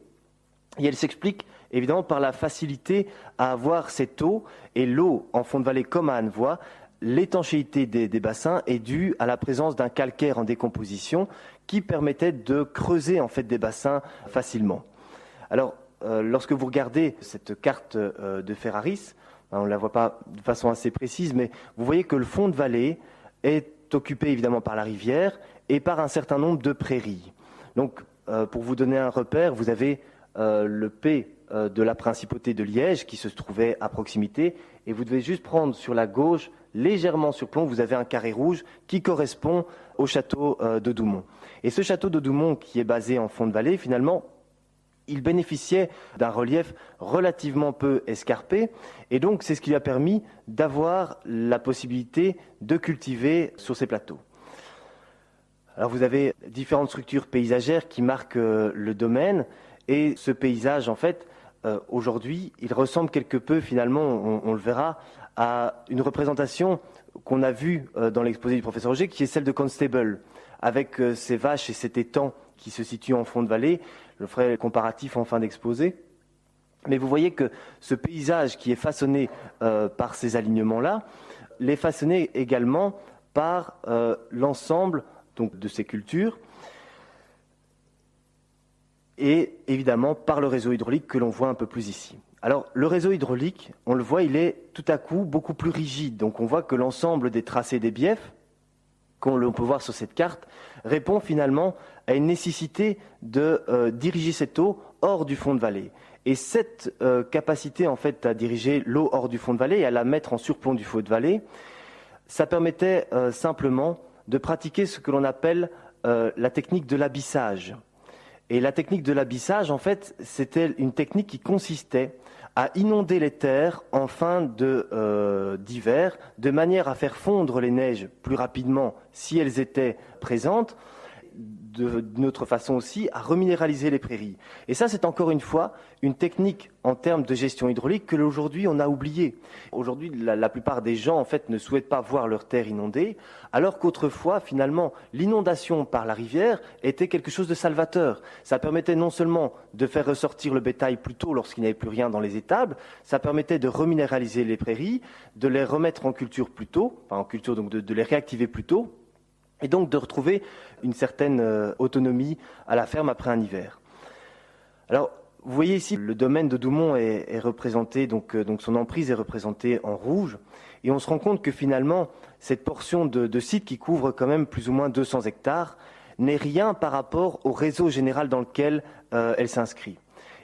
et elle s'explique évidemment par la facilité à avoir cette eau, et l'eau en fond de vallée comme à Annevoie l'étanchéité des bassins est due à la présence d'un calcaire en décomposition qui permettait de creuser en fait des bassins facilement. Alors, lorsque vous regardez cette carte de Ferraris, on ne la voit pas de façon assez précise, mais vous voyez que le fond de vallée est occupé évidemment par la rivière et par un certain nombre de prairies. Donc, pour vous donner un repère, vous avez le P de la principauté de Liège qui se trouvait à proximité, et vous devez juste prendre sur la gauche, légèrement sur plomb, vous avez un carré rouge qui correspond au château de Doumont. Et ce château de Doumont, qui est basé en fond de vallée, finalement, il bénéficiait d'un relief relativement peu escarpé, et donc c'est ce qui lui a permis d'avoir la possibilité de cultiver sur ces plateaux. Alors vous avez différentes structures paysagères qui marquent le domaine, et ce paysage, en fait, aujourd'hui, il ressemble quelque peu, finalement, on le verra, à une représentation qu'on a vue dans l'exposé du professeur Auger, qui est celle de Constable, avec ces vaches et cet étang qui se situe en fond de vallée. Je ferai le comparatif en fin d'exposé. Mais vous voyez que ce paysage qui est façonné par ces alignements-là, l'est façonné également par l'ensemble donc, de ces cultures, et évidemment par le réseau hydraulique que l'on voit un peu plus ici. Alors le réseau hydraulique, on le voit, il est tout à coup beaucoup plus rigide. Donc on voit que l'ensemble des tracés des biefs, qu'on peut voir sur cette carte, répond finalement à une nécessité de diriger cette eau hors du fond de vallée. Et cette capacité en fait à diriger l'eau hors du fond de vallée et à la mettre en surplomb du fond de vallée, ça permettait simplement de pratiquer ce que l'on appelle la technique de l'abissage. Et la technique de l'abissage, en fait, c'était une technique qui consistait à inonder les terres en fin d'hiver, de manière à faire fondre les neiges plus rapidement si elles étaient présentes, d'une autre façon aussi à reminéraliser les prairies. Et ça, c'est encore une fois une technique en termes de gestion hydraulique que aujourd'hui on a oubliée. Aujourd'hui, la plupart des gens en fait ne souhaitent pas voir leurs terres inondées, alors qu'autrefois, finalement, l'inondation par la rivière était quelque chose de salvateur. Ça permettait non seulement de faire ressortir le bétail plus tôt lorsqu'il n'y avait plus rien dans les étables, ça permettait de reminéraliser les prairies, de les remettre en culture plus tôt, enfin en culture donc de les réactiver plus tôt, et donc de retrouver une certaine autonomie à la ferme après un hiver. Alors, vous voyez ici, le domaine de Doumont est représenté, donc son emprise est représentée en rouge, et on se rend compte que finalement, cette portion de site qui couvre quand même plus ou moins 200 hectares n'est rien par rapport au réseau général dans lequel elle s'inscrit.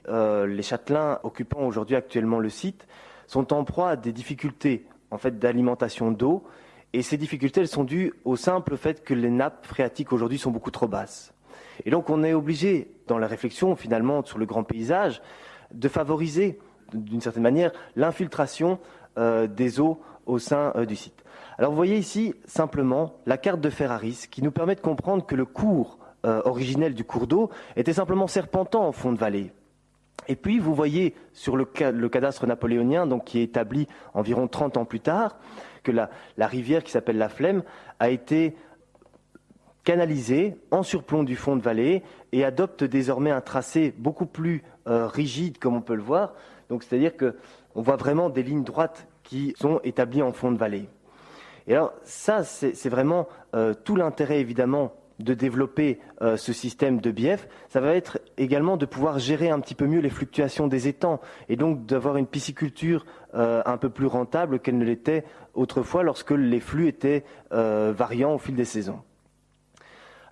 Les châtelains occupant aujourd'hui actuellement le site sont en proie à des difficultés en fait, d'alimentation d'eau. Et ces difficultés, elles sont dues au simple fait que les nappes phréatiques aujourd'hui sont beaucoup trop basses. Et donc on est obligé, dans la réflexion finalement sur le grand paysage, de favoriser d'une certaine manière l'infiltration des eaux au sein du site. Alors vous voyez ici simplement la carte de Ferraris qui nous permet de comprendre que le cours originel du cours d'eau était simplement serpentant en fond de vallée. Et puis vous voyez sur le cadastre napoléonien, donc qui est établi environ 30 ans plus tard, que la rivière qui s'appelle la Flemme a été canalisée en surplomb du fond de vallée et adopte désormais un tracé beaucoup plus rigide comme on peut le voir. Donc c'est-à-dire qu'on voit vraiment des lignes droites qui sont établies en fond de vallée. Et alors ça c'est vraiment tout l'intérêt évidemment de développer ce système de bief, ça va être également de pouvoir gérer un petit peu mieux les fluctuations des étangs et donc d'avoir une pisciculture un peu plus rentable qu'elle ne l'était autrefois lorsque les flux étaient variants au fil des saisons.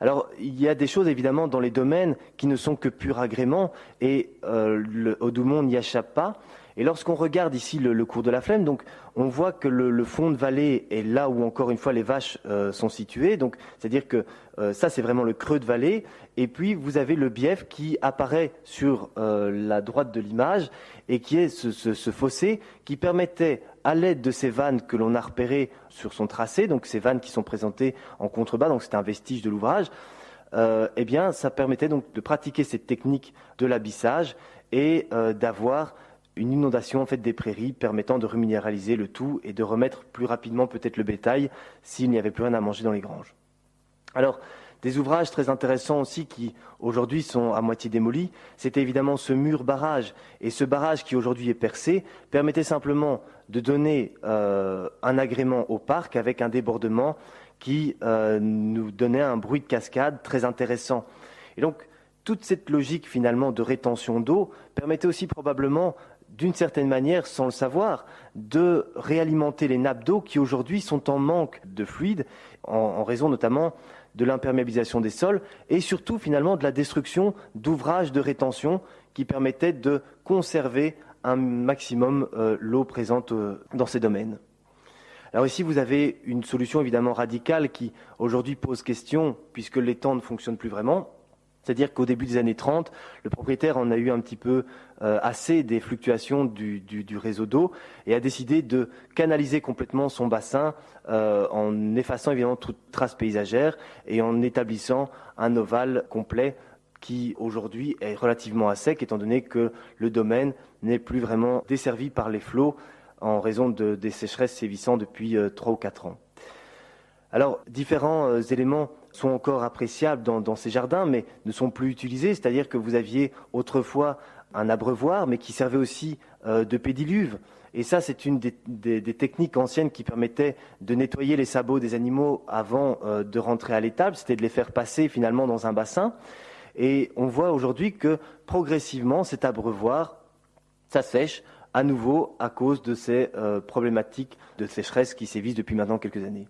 Alors, il y a des choses évidemment dans les domaines qui ne sont que pur agrément et au Doumont n'y échappe pas. Et lorsqu'on regarde ici le cours de la Flemme, donc on voit que le fond de vallée est là où encore une fois les vaches sont situées. Donc c'est-à-dire que ça c'est vraiment le creux de vallée. Et puis vous avez le bief qui apparaît sur la droite de l'image et qui est ce fossé qui permettait à l'aide de ces vannes que l'on a repérées sur son tracé, donc ces vannes qui sont présentées en contrebas, donc c'est un vestige de l'ouvrage. Eh bien ça permettait donc de pratiquer cette technique de l'abissage et d'avoir une inondation en fait des prairies permettant de reminéraliser le tout et de remettre plus rapidement peut-être le bétail s'il n'y avait plus rien à manger dans les granges. Alors, Des ouvrages très intéressants aussi qui aujourd'hui sont à moitié démolis, c'était évidemment ce mur barrage. Et ce barrage qui aujourd'hui est percé permettait simplement de donner un agrément au parc avec un débordement qui nous donnait un bruit de cascade très intéressant. Et donc toute cette logique finalement de rétention d'eau permettait aussi probablement, d'une certaine manière, sans le savoir, de réalimenter les nappes d'eau qui aujourd'hui sont en manque de fluide, en raison notamment de l'imperméabilisation des sols et surtout finalement de la destruction d'ouvrages de rétention qui permettaient de conserver un maximum l'eau présente dans ces domaines. Alors ici, vous avez une solution évidemment radicale qui aujourd'hui pose question puisque l'étang ne fonctionne plus vraiment. C'est-à-dire qu'au début des années 30, le propriétaire en a eu un petit peu assez des fluctuations du réseau d'eau et a décidé de canaliser complètement son bassin en effaçant évidemment toute trace paysagère et en établissant un ovale complet qui aujourd'hui est relativement à sec étant donné que le domaine n'est plus vraiment desservi par les flots en raison des sécheresses sévissant depuis 3 ou 4 ans. Alors, différents éléments sont encore appréciables dans ces jardins, mais ne sont plus utilisés. C'est-à-dire que vous aviez autrefois un abreuvoir, mais qui servait aussi de pédiluve. Et ça, c'est une des techniques anciennes qui permettait de nettoyer les sabots des animaux avant de rentrer à l'étable. C'était de les faire passer finalement dans un bassin. Et on voit aujourd'hui que progressivement, cet abreuvoir s'assèche à nouveau à cause de ces problématiques de sécheresse qui sévissent depuis maintenant quelques années.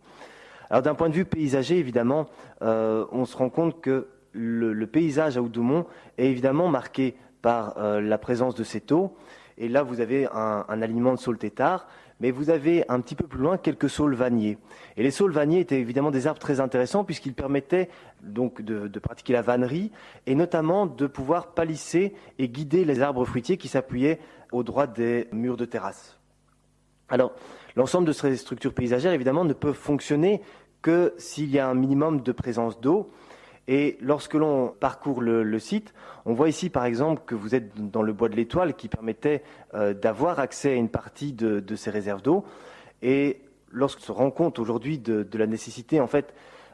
Alors d'un point de vue paysager, évidemment, on se rend compte que le paysage à Hougoumont est évidemment marqué par la présence de cette eau. Et là, vous avez un alignement de saules têtards, mais vous avez un petit peu plus loin quelques saules vanniers. Et les saules vanniers étaient évidemment des arbres très intéressants puisqu'ils permettaient donc de pratiquer la vannerie et notamment de pouvoir palisser et guider les arbres fruitiers qui s'appuyaient au droit des murs de terrasse. Alors, l'ensemble de ces structures paysagères, évidemment, ne peuvent fonctionner que s'il y a un minimum de présence d'eau. Et lorsque l'on parcourt le site, on voit ici par exemple que vous êtes dans le bois de l'Étoile qui permettait d'avoir accès à une partie de ces réserves d'eau. Et lorsqu'on se rend compte aujourd'hui de la nécessité en fait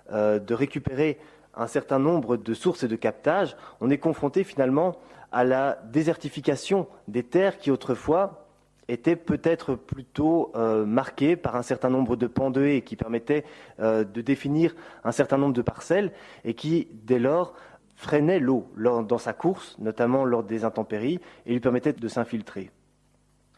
de récupérer un certain nombre de sources et de captages, on est confronté finalement à la désertification des terres qui autrefois était peut-être plutôt marqué par un certain nombre de pans de haies qui permettaient de définir un certain nombre de parcelles et qui, dès lors, freinaient l'eau dans sa course, notamment lors des intempéries, et lui permettaient de s'infiltrer.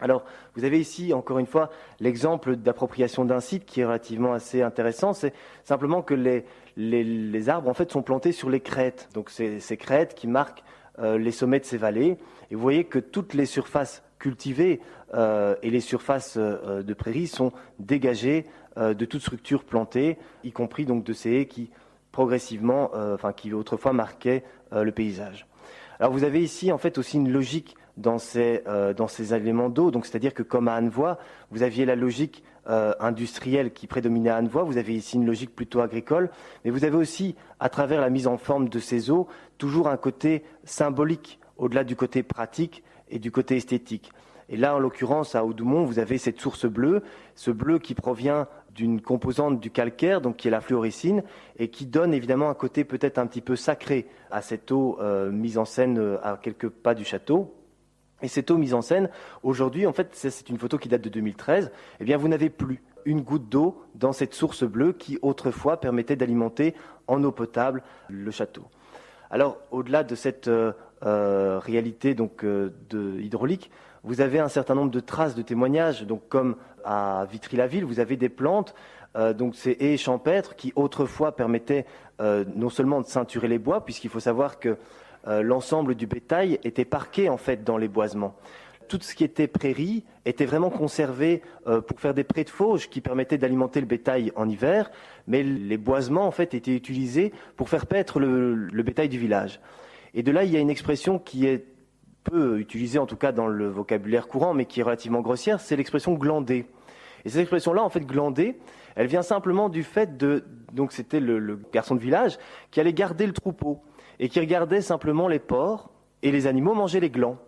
Alors, vous avez ici, encore une fois, l'exemple d'appropriation d'un site qui est relativement assez intéressant. C'est simplement que les arbres, en fait, sont plantés sur les crêtes. Donc, ces crêtes qui marquent les sommets de ces vallées. Et vous voyez que toutes les surfaces cultivées et les surfaces de prairies sont dégagées de toute structure plantée, y compris donc de ces haies qui progressivement, qui autrefois marquaient le paysage. Alors vous avez ici en fait aussi une logique dans ces éléments d'eau, donc c'est-à-dire que comme à Annevoie, vous aviez la logique industrielle qui prédominait à Annevoie, vous avez ici une logique plutôt agricole, mais vous avez aussi, à travers la mise en forme de ces eaux, toujours un côté symbolique, au-delà du côté pratique et du côté esthétique. Et là, en l'occurrence, à Hougoumont, vous avez cette source bleue, ce bleu qui provient d'une composante du calcaire, donc qui est la fluoricine, et qui donne évidemment un côté peut-être un petit peu sacré à cette eau mise en scène à quelques pas du château. Et cette eau mise en scène, aujourd'hui, en fait, c'est une photo qui date de 2013, eh bien, vous n'avez plus une goutte d'eau dans cette source bleue qui, autrefois, permettait d'alimenter en eau potable le château. Alors, au-delà de cette réalité donc, hydraulique, vous avez un certain nombre de traces de témoignages, donc comme à Vitry-la-Ville, vous avez des plantes, donc ces haies champêtres qui autrefois permettaient non seulement de ceinturer les bois, puisqu'il faut savoir que l'ensemble du bétail était parqué en fait dans les boisements. Tout ce qui était prairie était vraiment conservé pour faire des prés de fauge qui permettaient d'alimenter le bétail en hiver, mais les boisements en fait étaient utilisés pour faire paître le bétail du village. Et de là, il y a une expression qui est peu utilisée, en tout cas dans le vocabulaire courant, mais qui est relativement grossière, c'est l'expression glander. Et cette expression-là, en fait, glander, elle vient simplement du fait donc c'était le garçon de village qui allait garder le troupeau et qui regardait simplement les porcs et les animaux manger les glands.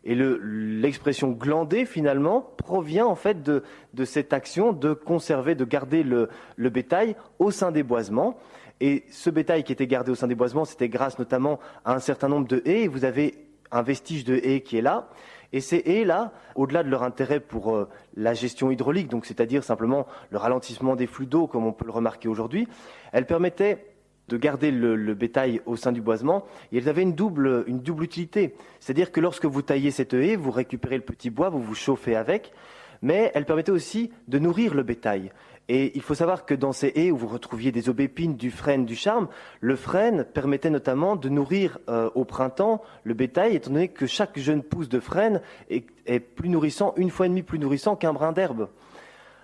Et l'expression glander, finalement, provient en fait de cette action de conserver, de garder le bétail au sein des boisements. Et ce bétail qui était gardé au sein des boisements, c'était grâce notamment à un certain nombre de haies. Vous avez un vestige de haies qui est là. Et ces haies-là, au-delà de leur intérêt pour la gestion hydraulique, donc c'est-à-dire simplement le ralentissement des flux d'eau, comme on peut le remarquer aujourd'hui, elles permettaient de garder le bétail au sein du boisement, et elles avaient une double utilité. C'est-à-dire que lorsque vous taillez cette haie, vous récupérez le petit bois, vous vous chauffez avec, mais elles permettaient aussi de nourrir le bétail. Et il faut savoir que dans ces haies où vous retrouviez des aubépines, du frêne, du charme, le frêne permettait notamment de nourrir au printemps le bétail, étant donné que chaque jeune pousse de frêne est plus nourrissant, 1,5 fois plus nourrissant qu'un brin d'herbe.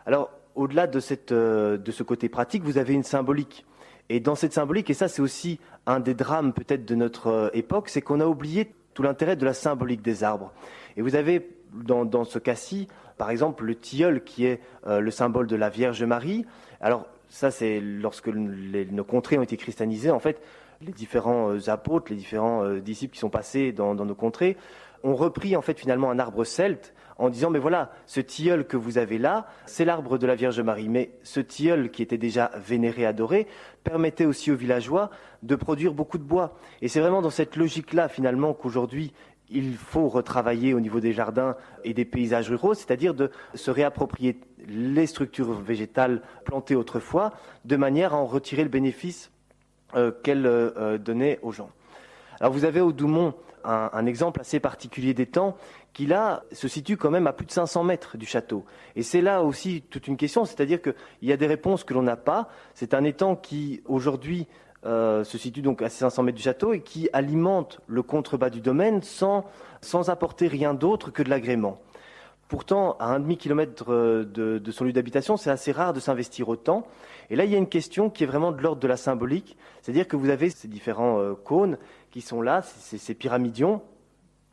Alors, au-delà de ce côté pratique, vous avez une symbolique. Et dans cette symbolique, et ça c'est aussi un des drames peut-être de notre époque, c'est qu'on a oublié tout l'intérêt de la symbolique des arbres. Et vous avez dans ce cas-ci, par exemple, le tilleul qui est le symbole de la Vierge Marie. Alors ça c'est lorsque nos contrées ont été christianisées, en fait, les différents apôtres, les différents disciples qui sont passés dans nos contrées ont repris en fait finalement un arbre celte en disant mais voilà, ce tilleul que vous avez là, c'est l'arbre de la Vierge Marie. Mais ce tilleul qui était déjà vénéré, adoré, permettait aussi aux villageois de produire beaucoup de bois. Et c'est vraiment dans cette logique-là finalement qu'aujourd'hui il faut retravailler au niveau des jardins et des paysages ruraux, c'est-à-dire de se réapproprier les structures végétales plantées autrefois de manière à en retirer le bénéfice qu'elles donnaient aux gens. Alors vous avez au Doumont un exemple assez particulier d'étang qui là se situe quand même à plus de 500 mètres du château. Et c'est là aussi toute une question, c'est-à-dire qu'il y a des réponses que l'on n'a pas. C'est un étang qui aujourd'hui se situe donc à 500 mètres du château et qui alimente le contrebas du domaine sans apporter rien d'autre que de l'agrément. Pourtant, à 1,5 kilomètre de son lieu d'habitation, c'est assez rare de s'investir autant. Et là, il y a une question qui est vraiment de l'ordre de la symbolique, c'est-à-dire que vous avez ces différents cônes qui sont là, ces pyramidions,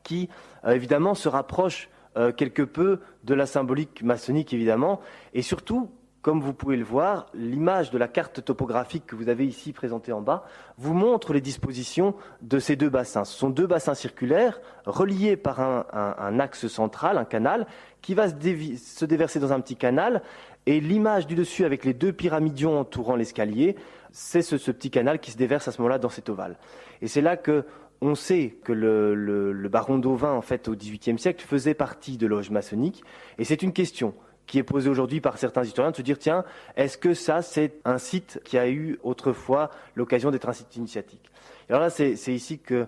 qui évidemment se rapprochent quelque peu de la symbolique maçonnique, évidemment, et surtout, comme vous pouvez le voir, l'image de la carte topographique que vous avez ici présentée en bas vous montre les dispositions de ces deux bassins. Ce sont deux bassins circulaires reliés par un axe central, un canal, qui va se déverser dans un petit canal. Et l'image du dessus avec les deux pyramidions entourant l'escalier, c'est ce petit canal qui se déverse à ce moment-là dans cet ovale. Et c'est là que on sait que le baron d'Auvin, en fait, au XVIIIe siècle, faisait partie de loge maçonnique. Et c'est une question qui est posée aujourd'hui par certains historiens de se dire, tiens, est-ce que ça, c'est un site qui a eu autrefois l'occasion d'être un site initiatique? Et alors là, c'est ici que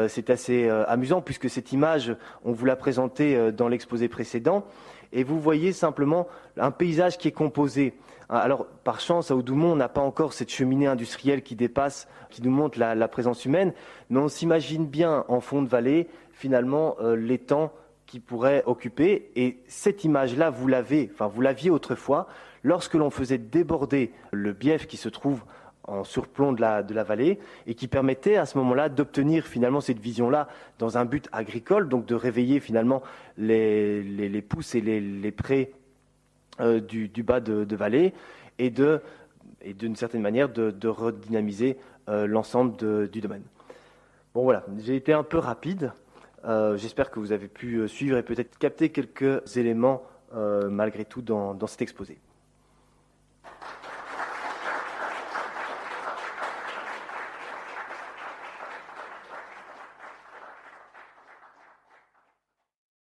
c'est assez amusant, puisque cette image, on vous l'a présentée dans l'exposé précédent, et vous voyez simplement un paysage qui est composé. Alors, par chance, à Oudoumont, on n'a pas encore cette cheminée industrielle qui dépasse, qui nous montre la présence humaine, mais on s'imagine bien en fond de vallée, finalement, l'étang qui pourrait occuper. Et cette image-là, vous l'aviez autrefois, lorsque l'on faisait déborder le bief qui se trouve en surplomb de la vallée et qui permettait à ce moment-là d'obtenir finalement cette vision-là dans un but agricole, donc de réveiller finalement les pousses et les prés du bas de vallée et d'une certaine manière de redynamiser l'ensemble du domaine. Bon voilà, j'ai été un peu rapide. J'espère que vous avez pu suivre et peut-être capter quelques éléments malgré tout dans cet exposé.